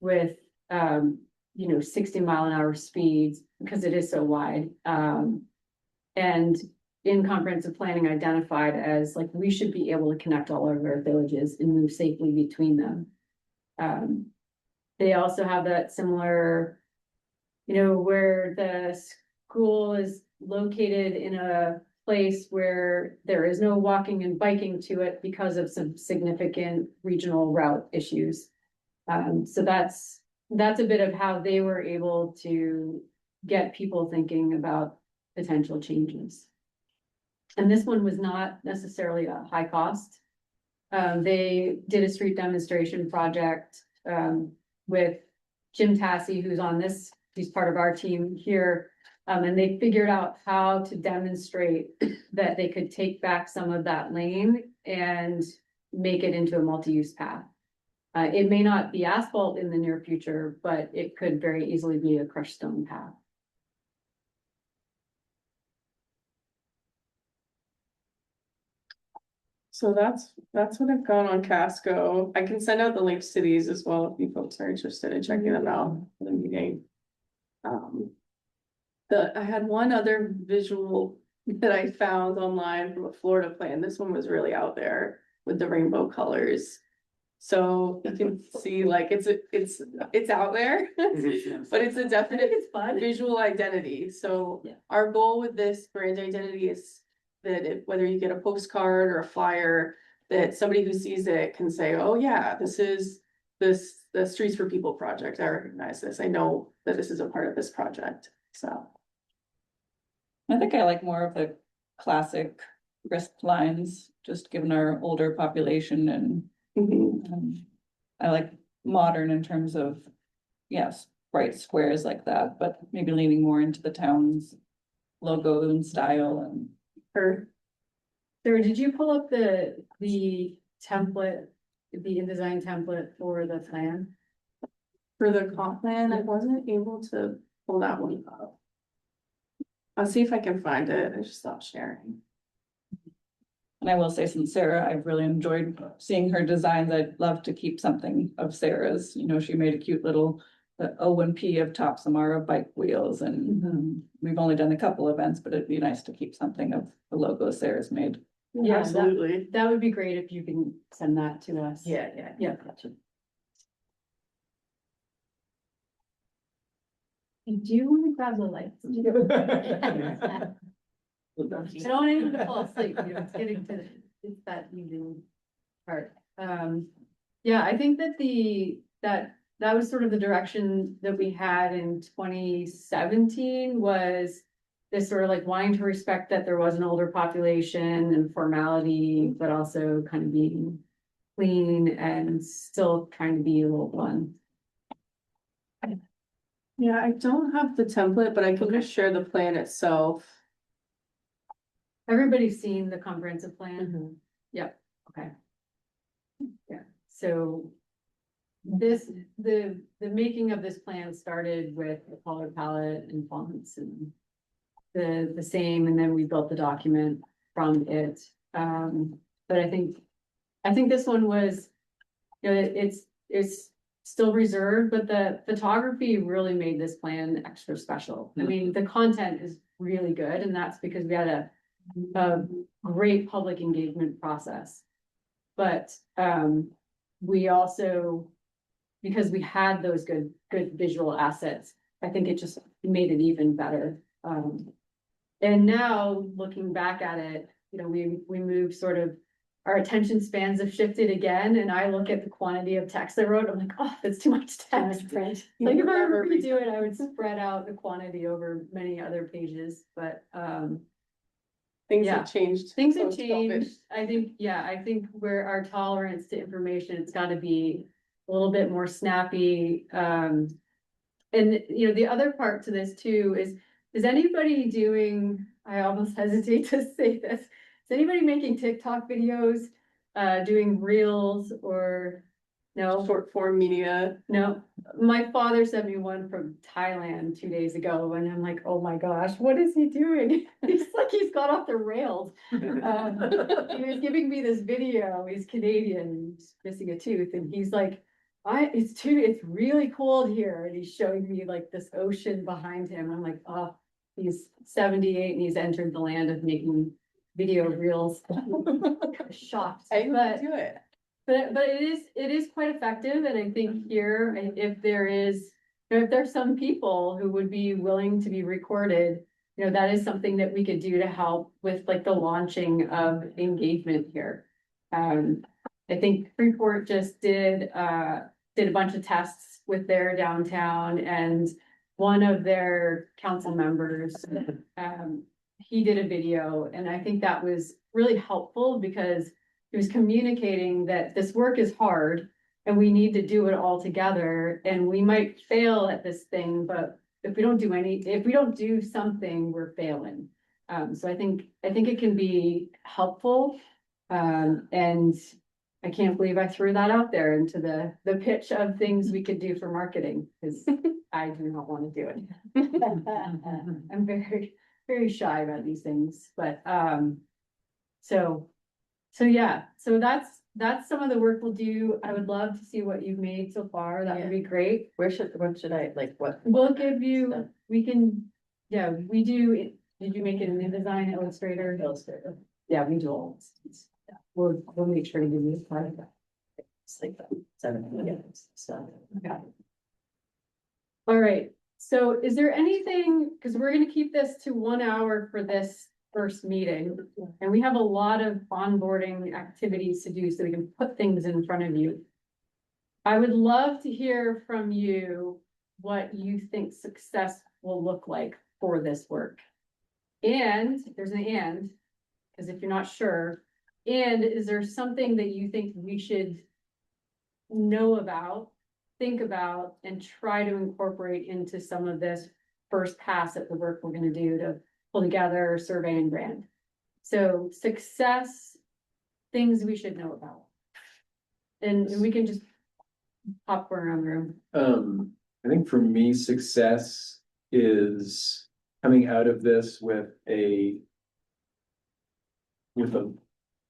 with 60-mile-an-hour speeds because it is so wide. And in comprehensive planning identified as like we should be able to connect all of our villages and move safely between them. They also have that similar, where the school is located in a place where there is no walking and biking to it because of some significant regional route issues. So that's a bit of how they were able to get people thinking about potential changes. And this one was not necessarily a high cost. They did a street demonstration project with Jim Tassie, he's part of our team here. And they figured out how to demonstrate that they could take back some of that lane and make it into a multi-use path. It may not be asphalt in the near future, but it could very easily be a crushed stone path. So that's what I've got on Casco. I can send out the links to these as well if you folks are interested in checking them out for the meeting. I had one other visual that I found online from a Florida plan. This one was really out there with the rainbow colors. So you can see like it's out there, but it's a definite It's fun. visual identity. So Yeah. our goal with this brand identity is that whether you get a postcard or a flyer, that somebody who sees it can say, oh yeah, this is the Streets for People project. I recognize this. I know that this is a part of this project. So. I think I like more of the classic wrist lines, just given our older population and I like modern in terms of, yes, bright squares like that, but maybe leaning more into the town's logo and style and. Or Sarah, did you pull up the template, the InDesign template for the plan? for the comp plan, I wasn't able to pull that one up. I'll see if I can find it. I just stopped sharing. And I will say, since Sarah, I've really enjoyed seeing her designs. I'd love to keep something of Sarah's. You know, she made a cute little the O&P of Topsamara bike wheels, and we've only done a couple events, but it'd be nice to keep something of the logo Sarah's made. Yeah, Absolutely. That would be great if you can send that to us. Yeah. Yeah. Do you want to grab the lights? I don't want anyone to fall asleep, you know, it's getting to, it's that evening part. Yeah, I think that that was sort of the direction that we had in 2017 was this sort of like wanting to respect that there was an older population and formality, but also kind of being clean and still trying to be a little fun. Yeah, I don't have the template, but I can just share the plan itself. Everybody's seen the comprehensive plan? Yep, okay. Yeah, so the making of this plan started with the color palette and fonts and the same, and then we built the document from it. But I think this one was, you know, it's still reserved, but the photography really made this plan extra special. I mean, the content is really good, and that's because we had a great public engagement process. But we also, because we had those good visual assets, I think it just made it even better. And now looking back at it, you know, we moved sort of, our attention spans have shifted again, and I look at the quantity of text I wrote, I'm like, oh, that's too much text. Print. Like if I were to redo it, I would spread out the quantity over many other pages, but Things yeah. have changed. things have post-COVID. changed. I think where our tolerance to information, it's gotta be a little bit more snappy. And you know, the other part to this too is anybody doing, I almost hesitate to say this, is anybody making TikTok videos, doing reels or no? Short form media. No, my father sent me one from Thailand 2 days ago, and I'm like, oh my gosh, what is he doing? He's like, he's got off the rails. He was giving me this video. He's Canadian, he's missing a tooth, and he's like, it's really cold here, and he's showing me like this ocean behind him. I'm like, oh, he's 78 and he's entered the land of making video reels. Shocked, I but do it. But it is quite effective, and I think here, if there's some people who would be willing to be recorded, you know, that is something that we could do to help with like the launching of engagement here. I think Freeport just did a bunch of tests with their downtown, and one of their council members, he did a video, and I think that was really helpful because he was communicating that this work is hard and we need to do it all together, and we might fail at this thing, but if we don't do something, we're failing. So I think it can be helpful. And I can't believe I threw that out there into the pitch of things we could do for marketing, because I do not want to do it. I'm very, very shy about these things, but so yeah, so that's some of the work we'll do. I would love to see what you've made so far. That would be great. What should I, like, what? We'll give you, we can, yeah, we do, did you make it in InDesign, Illustrator? Illustrator. Yeah, we do all. We'll make sure to give you part of that. It's like 7 minutes, so. All right, so is there anything, because we're gonna keep this to 1 hour for this first meeting. And we have a lot of onboarding activities to do so we can put things in front of you. I would love to hear from you what you think success will look like for this work. And there's an and, because if you're not sure, and is there something that you think we should know about, think about, and try to incorporate into some of this first pass at the work we're gonna do to pull together, survey and grant. So success, things we should know about. And we can just popcorn around the room. I think for me, success is coming out of this with a,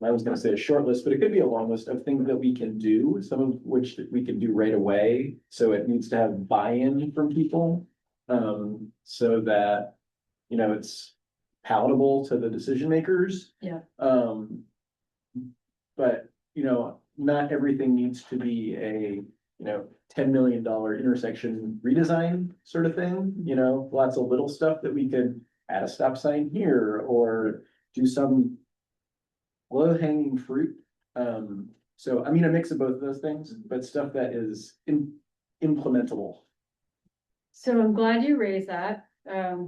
I was gonna say a short list, but it could be a long list of things that we can do, some of which that we can do right away. So it needs to have buy-in from people, so that, you know, it's palatable to the decision makers. Yeah. But, you know, not everything needs to be a, you know, $10 million intersection redesign sort of thing, you know, lots of little stuff that we could add a stop sign here or do some low hanging fruit. So, I mean, a mix of both of those things, but stuff that is implementable. So I'm glad you raised that.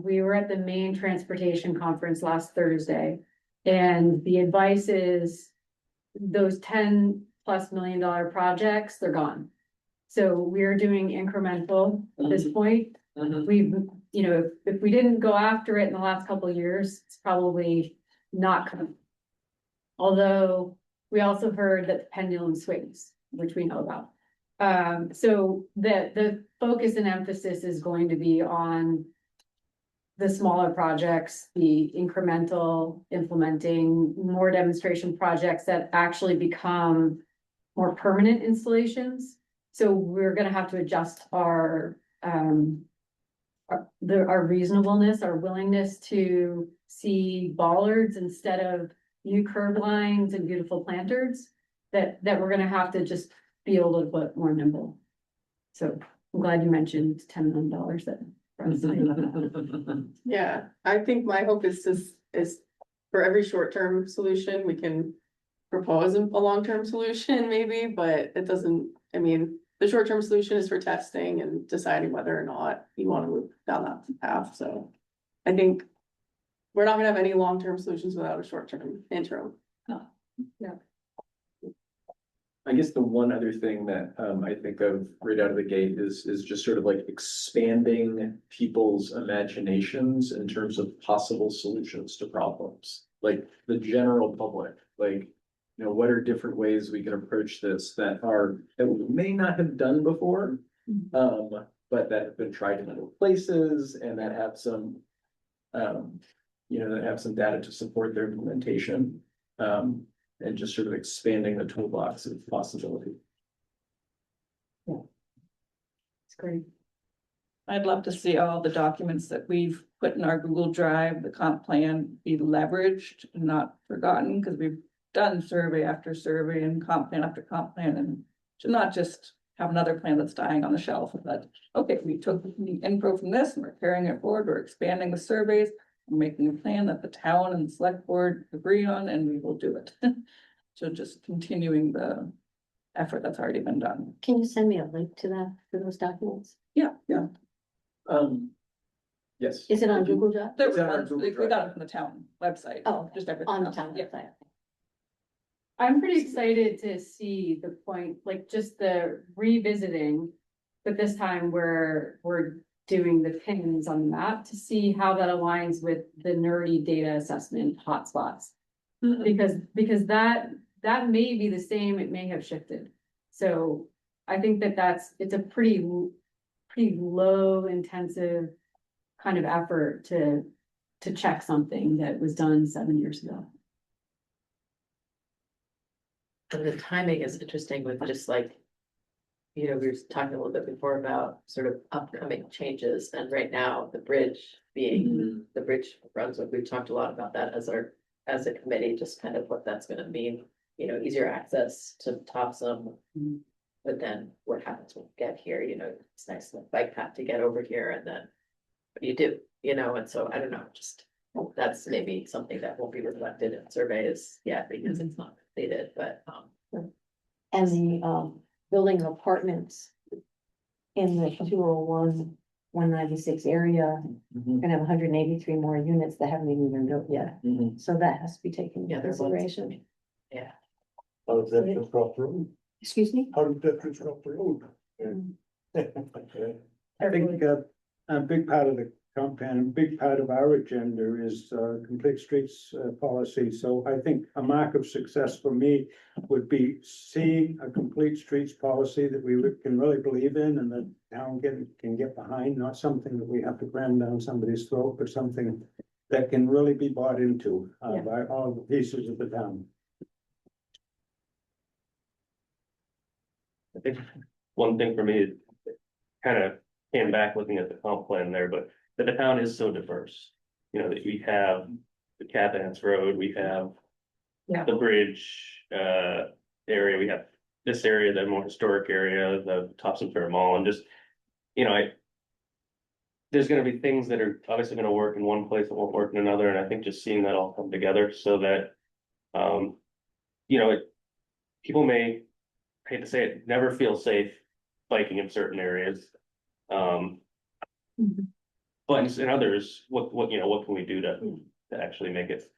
We were at the Maine Transportation Conference last Thursday. And the advice is those $10+ million projects, they're gone. So we're doing incremental at this point. We've, you know, if we didn't go after it in the last couple of years, it's probably not coming. Although we also heard that the pendulum swings, which we know about. So the focus and emphasis is going to be on the smaller projects, the incremental implementing, more demonstration projects that actually become more permanent installations. So we're gonna have to adjust our reasonableness, our willingness to see bollards instead of new curb lines and beautiful planters, that we're gonna have to just be a little bit more nimble. So I'm glad you mentioned $10 million that. Yeah, I think my hope is for every short-term solution, we can propose a long-term solution maybe, but it doesn't, I mean, the short-term solution is for testing and deciding whether or not you want to move down that path, so. I think we're not gonna have any long-term solutions without a short-term interim. I guess the one other thing that I think of right out of the gate is just sort of like expanding people's imaginations in terms of possible solutions to problems. Like the general public, like, you know, what are different ways we can approach this that we may not have done before, but that have been tried in other places and that have some, you know, that have some data to support their implementation. And just sort of expanding the toolbox of possibility. It's great. I'd love to see all the documents that we've put in our Google Drive, the comp plan, be leveraged and not forgotten, because we've done survey after survey and comp plan after comp plan, and to not just have another plan that's dying on the shelf, but okay, we took the info from this and we're carrying it forward, we're expanding the surveys, we're making a plan that the town and the select board agree on, and we will do it. So just continuing the effort that's already been done. Can you send me a link to that, to those documents? Yeah. Yes. Is it on Google Docs? There It's on our was, Google we Drive. got it from the town website. Oh, just everything on the else. town Yeah. website. I'm pretty excited to see the point, like just the revisiting, but this time we're doing the pins on the map to see how that aligns with the nerdy data assessment hotspots. Because that may be the same, it may have shifted. So I think it's a pretty low intensive kind of effort to check something that was done 7 years ago. And the timing is interesting with just like, you know, we were talking a little bit before about sort of upcoming changes, and right now the bridge being the bridge of Brunswick, we've talked a lot about that as a committee, just kind of what that's gonna mean easier access to Topsom. But then what happens when you get here, it's nice little bike path to get over here and then what do you do, and so I don't know, just that's maybe something that won't be reflected in surveys yet because it's not completed, but And the building apartments in the 201, 196 area, we're gonna have hundred and 83 more units that haven't even been built yet. Mhm. So that has to be taken Yeah, into there's lots. consideration. yeah. How does that fit across the road? Excuse me? How does that fit across the road? I think a big part of the campaign, a big part of our agenda is complete streets policy. So I think a mark of success for me would be seeing a complete streets policy that we can really believe in and that town can get behind, not something that we have to cram down somebody's throat, but something that can really be bought into by all the pieces of the town. I think one thing for me, kind of came back looking at the comp plan there, but that the town is so diverse. That we have the Cathans Road, we have Yeah. the bridge area, we have this area, the more historic area, the Topsom Fair Mall, and just, there's gonna be things that are obviously gonna work in one place that won't work in another, and I think just seeing that all come together so that, people may, I hate to say it, never feel safe biking in certain areas. But in others, what can we do to actually make it,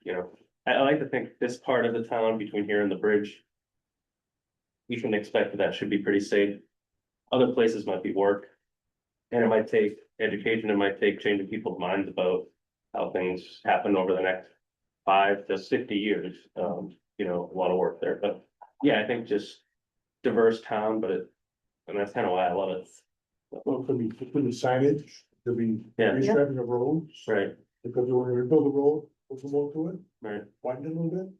I like to think this part of the town between here and the bridge. We can expect that should be pretty safe. Other places might be work. And it might take education, it might take changing people's minds about how things happen over the next 5 to 50 years. A lot of work there, but yeah, I think just diverse town, and that's kind of why I love it. Well, could be signage, could be Yeah. restriping of roads. Right, Because we're gonna rebuild the road, put some more to it, right. widen it a little bit.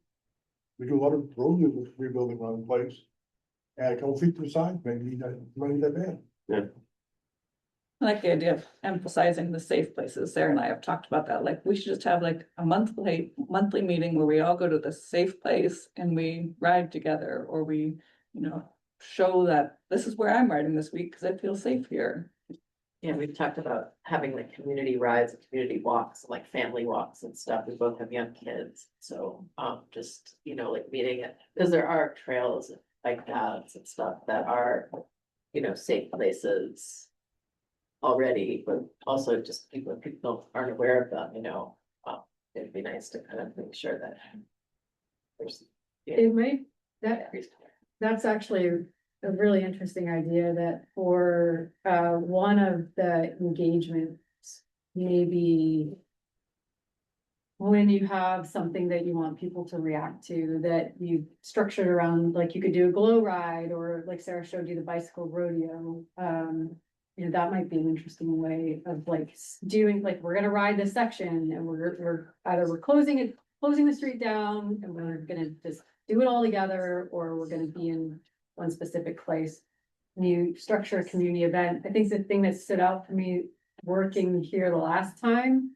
We do a lot of road rebuilding around the place. Add a couple feet to the side, maybe that money that bad. I like the idea of emphasizing the safe places. Sarah and I have talked about that, like, we should just have like a monthly meeting where we all go to the safe place and we ride together, or we, show that this is where I'm riding this week because I feel safe here. Yeah, we've talked about having like community rides and community walks, like family walks and stuff. We both have young kids, so just like meeting it, because there are trails and bike paths and stuff that are, safe places already, but also just people aren't aware of them, it'd be nice to kind of make sure that there's. It might, that's actually a really interesting idea that for one of the engagements, maybe when you have something that you want people to react to, that you structured around, like you could do a glow ride, or like Sarah showed you the bicycle rodeo. That might be an interesting way of like doing, like, we're gonna ride this section and we're either closing the street down and we're gonna just do it all together, or we're gonna be in one specific place. When you structure a community event, I think the thing that stood out for me working here the last time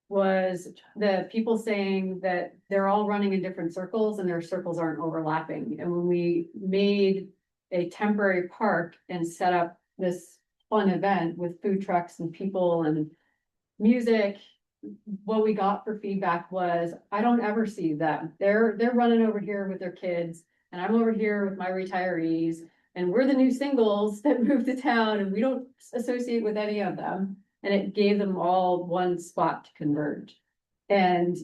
was the people saying that they're all running in different circles and their circles aren't overlapping. And when we made a temporary park and set up this fun event with food trucks and people and music, what we got for feedback was, I don't ever see them. They're running over here with their kids, and I'm over here with my retirees, and we're the new singles that moved to town, and we don't associate with any of them. And it gave them all one spot to converge. And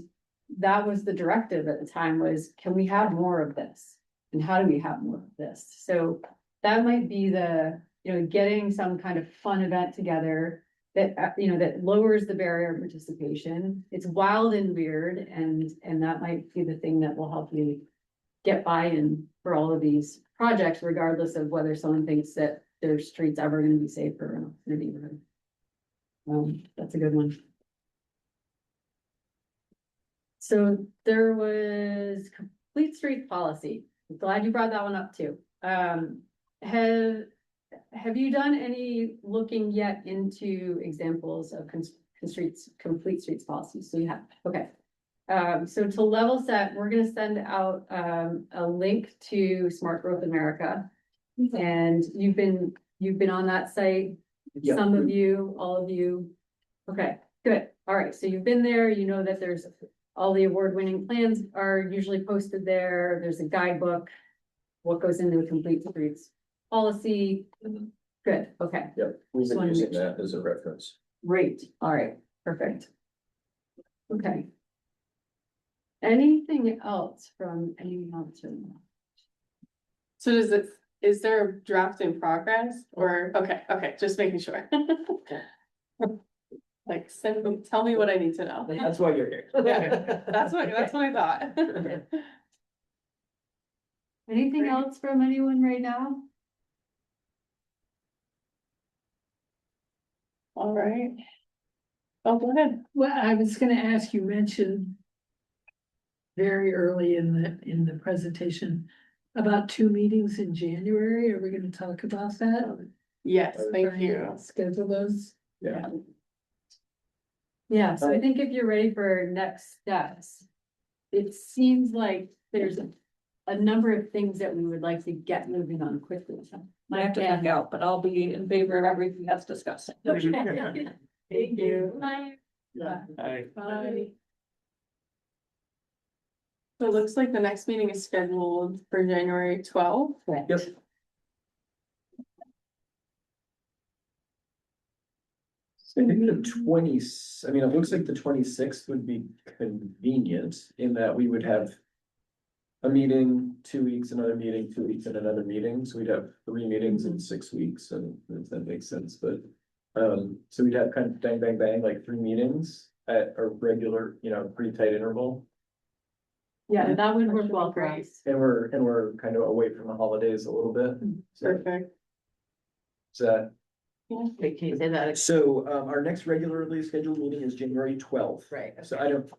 that was the directive at the time, was, can we have more of this? And how do we have more of this? So that might be the, getting some kind of fun event together that, that lowers the barrier of participation. It's wild and weird, and that might be the thing that will help you get buy-in for all of these projects, regardless of whether someone thinks that their street's ever gonna be safer in the neighborhood. That's a good one. So there was complete street policy. I'm glad you brought that one up too. Have you done any looking yet into examples of complete streets policies? So you have, okay. So to level set, we're gonna send out, a link to Smart Growth America. And you've been on that site, Yep. some of you, all of you. Okay, good. All right, so you've been there, you know that there's all the award-winning plans are usually posted there. There's a guidebook. What goes into a complete streets policy. Good, okay, Yep, we've Just been wanna using make sure. that as a reference. great. All right, perfect. Okay. Anything else from anyone else? So is there a draft in progress or, okay, just making sure. Like, tell me what I need to know. That's why you're here. Yeah, that's what I thought. Anything else from anyone right now? All right. Oh, go ahead. Well, I was gonna ask, you mentioned very early in the presentation about 2 meetings in January. Are we gonna talk about that? Yes, thank Try you. and Schedule those. Yeah. Yeah, so I think if you're ready for next steps, it seems like there's a number of things that we would like to get moving on quickly. I have to find out, but I'll be in favor of everything that's discussed. Thank you. Hi. Bye. So it looks like the next meeting is scheduled for January 12th. Yes. So maybe the I mean, it looks like the 26th would be convenient in that we would have a meeting, 2 weeks, another meeting, 2 weeks, and another meeting. So we'd have 3 meetings in 6 weeks, and if that makes sense, but so we'd have kind of bang, bang, bang, like 3 meetings at a regular, pretty tight interval. Yeah, that would work well for us. And we're kind of away from the holidays a little bit. So, Perfect. so Wait, can you say that? So, our next regularly scheduled meeting is January 12th. Right. So I don't,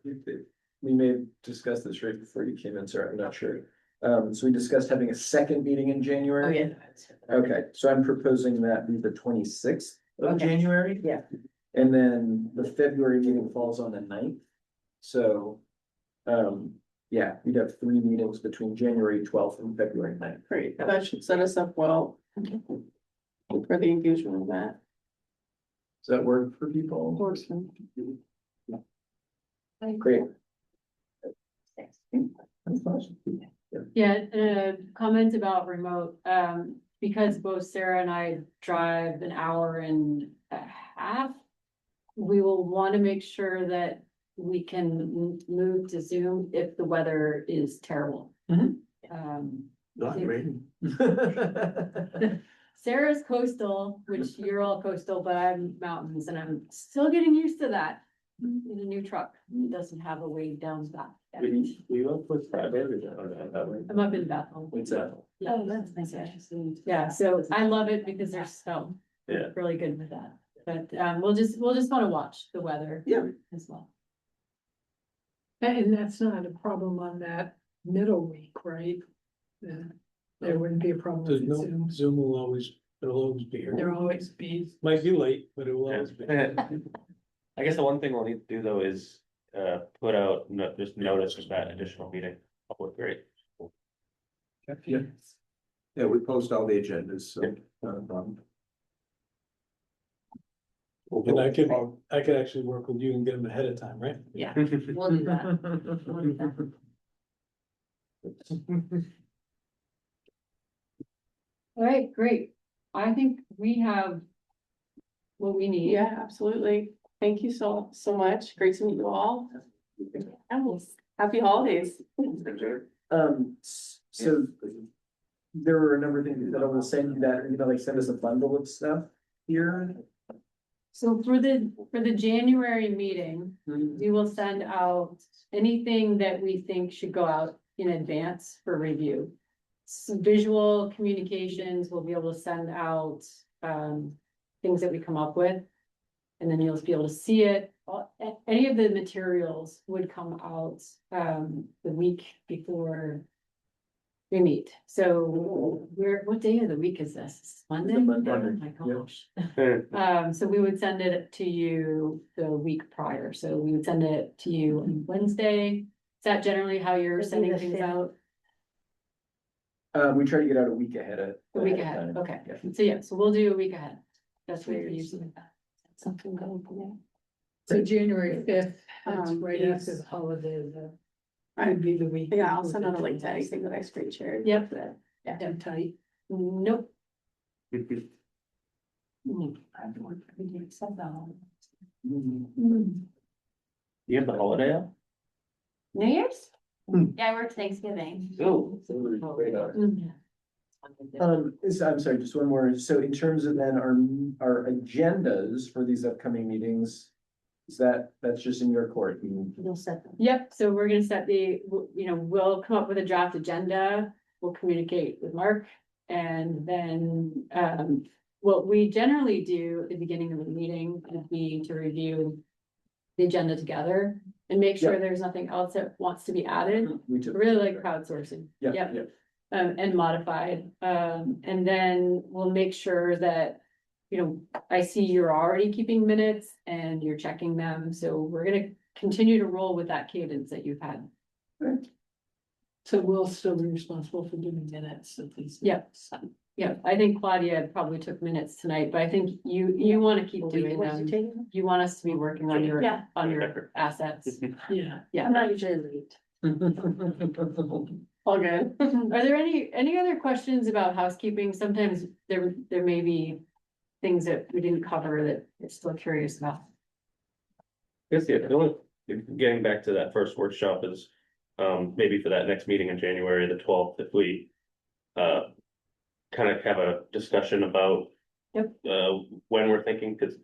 we may have discussed this right before you came in, sir, I'm not sure. So we discussed having a second meeting in Oh, January. yeah. Okay, so I'm proposing that be the 26th of Okay. January. Yeah. And then the February meeting falls on the 9th. So, yeah, we'd have 3 meetings between January 12th and February 9th. Great. That should set us up well for the engagement of that. Does that work for people? Awesome. Great. Yeah, comment about remote, because both Sarah and I drive an hour and a half. We will want to make sure that we can move to Zoom if the weather is terrible. Mhm. Not raining. Sarah's coastal, which you're all coastal, but I'm mountains and I'm still getting used to that. In a new truck, it doesn't have a way down back. We up with Friday or that way? I'm up in Bethel. What's that? Yeah. Oh, that's nice. Yeah, so I love it because there's snow. Yeah. Really good with that, but we'll just want to watch the weather. Yeah. As well. And that's not a problem on that middle week, right? There wouldn't be a problem There's with no, Zoom. Zoom will always, it'll always be here. There'll always be. Might be late, but it will always be. I guess the one thing we'll need to do though is put out just notice of that additional meeting. Public, great. Yeah. Yeah, we post all the agendas, so. not a problem. And I could actually work with you and get them ahead of time, right? Yeah, we'll do that. We'll do that. All right, great. I think we have what we need. Yeah, absolutely. Thank you so much. Great to meet you all. Happy holidays. So there were a number of things that I will send you that, like send us a bundle of stuff here. So for the January meeting, we will send out anything that we think should go out in advance for review. Some visual communications, we'll be able to send out things that we come up with. And then you'll be able to see it. Any of the materials would come out the week before we meet. So what day of the week is this? It's Monday? Monday. Oh my gosh. So we would send it to you the week prior. So we would send it to you on Wednesday. Is that generally how you're It'd be sending the things 5th. out? We try to get out a week ahead of. A week ahead, time. okay. Yeah. So yeah, so we'll do a week ahead. That's what you're using. Something going from there. So January 5th, that's right yes. after the holiday, that Right. would be the week. Yeah, I'll before send out a the link to 26th. anything that I screen shared. Yep. And tight. Nope. You have the holiday out? New Year's? Hmm. Yeah, I work Thanksgiving. Oh. I'm sorry, just one more. So in terms of then our agendas for these upcoming meetings, that's just in your court? You'll set them. Yep, so we're gonna set we'll come up with a draft agenda, we'll communicate with Mark. And then, what we generally do at the beginning of the meeting would be to review the agenda together and make sure Yeah. there's nothing else that wants to be added. We took. Really like crowdsourcing. Yeah, Yep. yeah. And modified, and then we'll make sure that, I see you're already keeping minutes and you're checking them, so we're gonna continue to roll with that cadence that you've had. So we'll still be responsible for doing minutes of these. Yep. Yeah, I think Claudia probably took minutes tonight, but I think you wanna keep doing them. You want us to be working on your, Yeah. on your assets. Yeah. Yeah. I'm not usually late. All good. Are there any other questions about housekeeping? Sometimes there may be things that we didn't cover that you're still curious about. Guess, yeah, the only, getting back to that first workshop is, maybe for that next meeting in January, the 12th, if we, kind of have a discussion about. Yep. When we're thinking, because,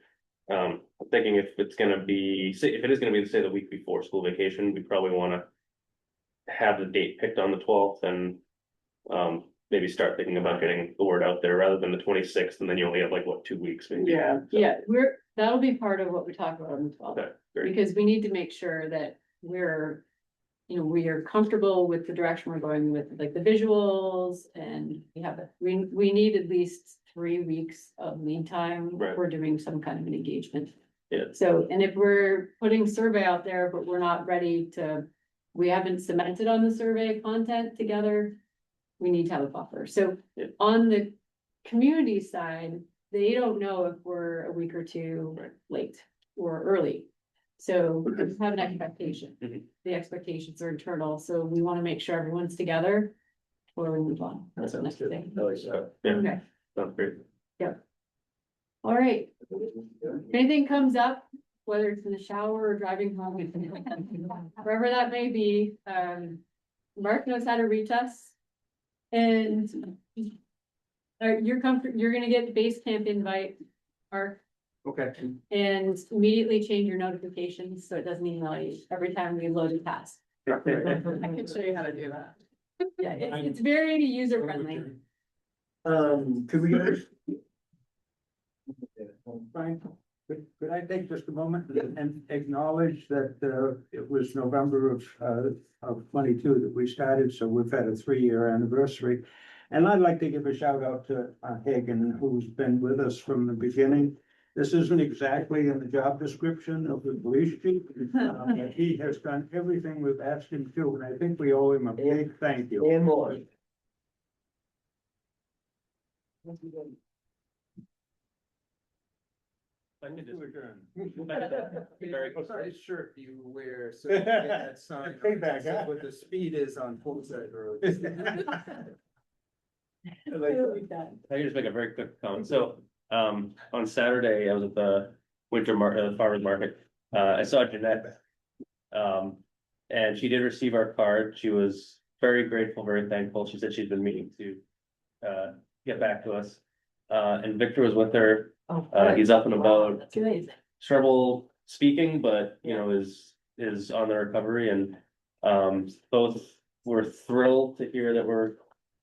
I'm thinking if it's gonna be, say, if it is gonna be, say, the week before school vacation, we probably wanna have the date picked on the 12th and, maybe start thinking about getting the word out there rather than the 26th, and then you only have like, what, 2 weeks maybe? Yeah. Yeah, that'll be part of what we talk about on the 12th. Okay, great. Because we need to make sure that we are comfortable with the direction we're going with, like the visuals, and we need at least 3 weeks of lead time. Right. If we're doing some kind of an engagement. Yeah. So, and if we're putting survey out there, but we're not we haven't cemented on the survey content together, we need to have a buffer. So Yeah. on the community side, they don't know if we're a week or two Right. late or early. So we have an expectation. Mhm. The expectations are internal, so we want to make sure everyone's together before we move on. That That's the sounds next good. thing. I like that. Yeah, Okay, sounds great. all right. If anything comes up, whether it's in the shower or driving home, wherever that may be, Mark knows how to reach us. And you're gonna get the base camp invite, Mark. Okay. And immediately change your notifications, so it doesn't email you every time we load a task. I can show you how to do that. Yeah, it's very user friendly. Could we go? Frank, could I take just a moment and acknowledge that it was November of 22 that we started, so we've had a 3-year anniversary. And I'd like to give a shout out to Hagan, who's been with us from the beginning. This isn't exactly in the job description of the police chief. But he has done everything we've asked him to, and I think we owe him a big thank you. And more. Very What size shirt do you wear? So you get that sign Payback, huh? what the speed is on Portside Road. I can just make a very quick comment. So, on Saturday, I was at the farmer's market. I saw Jeanette. And she did receive our card. She was very grateful, very thankful. She said she's been meaning to, get back to us. And Victor was with her. He's up and about. Trouble speaking, but is on the recovery, and both were thrilled to hear that we're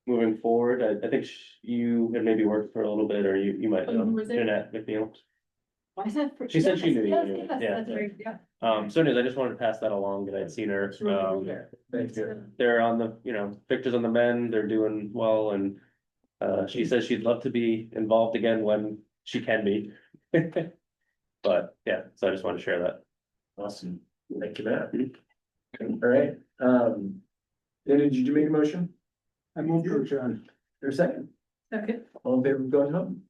moving forward. I think you had maybe worked for a little bit, or you might know Was it? Jeanette McNeil. Why is that? She said she knew you Yes, anyway, yes, yeah. that's right, yeah. So anyways, I just wanted to pass that along, that I'd seen her, Thank you. they're on the, you know, Victor's on the mend, they're doing well, and she says she'd love to be involved again when she can be. But, yeah, so I just wanted to share that. Awesome. Thank you, Matt. All right, Dana, did you make a motion? I moved to adjourn. Or a second? Okay. All in favor of going home?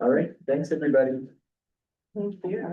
All right, thanks, everybody. Thank you.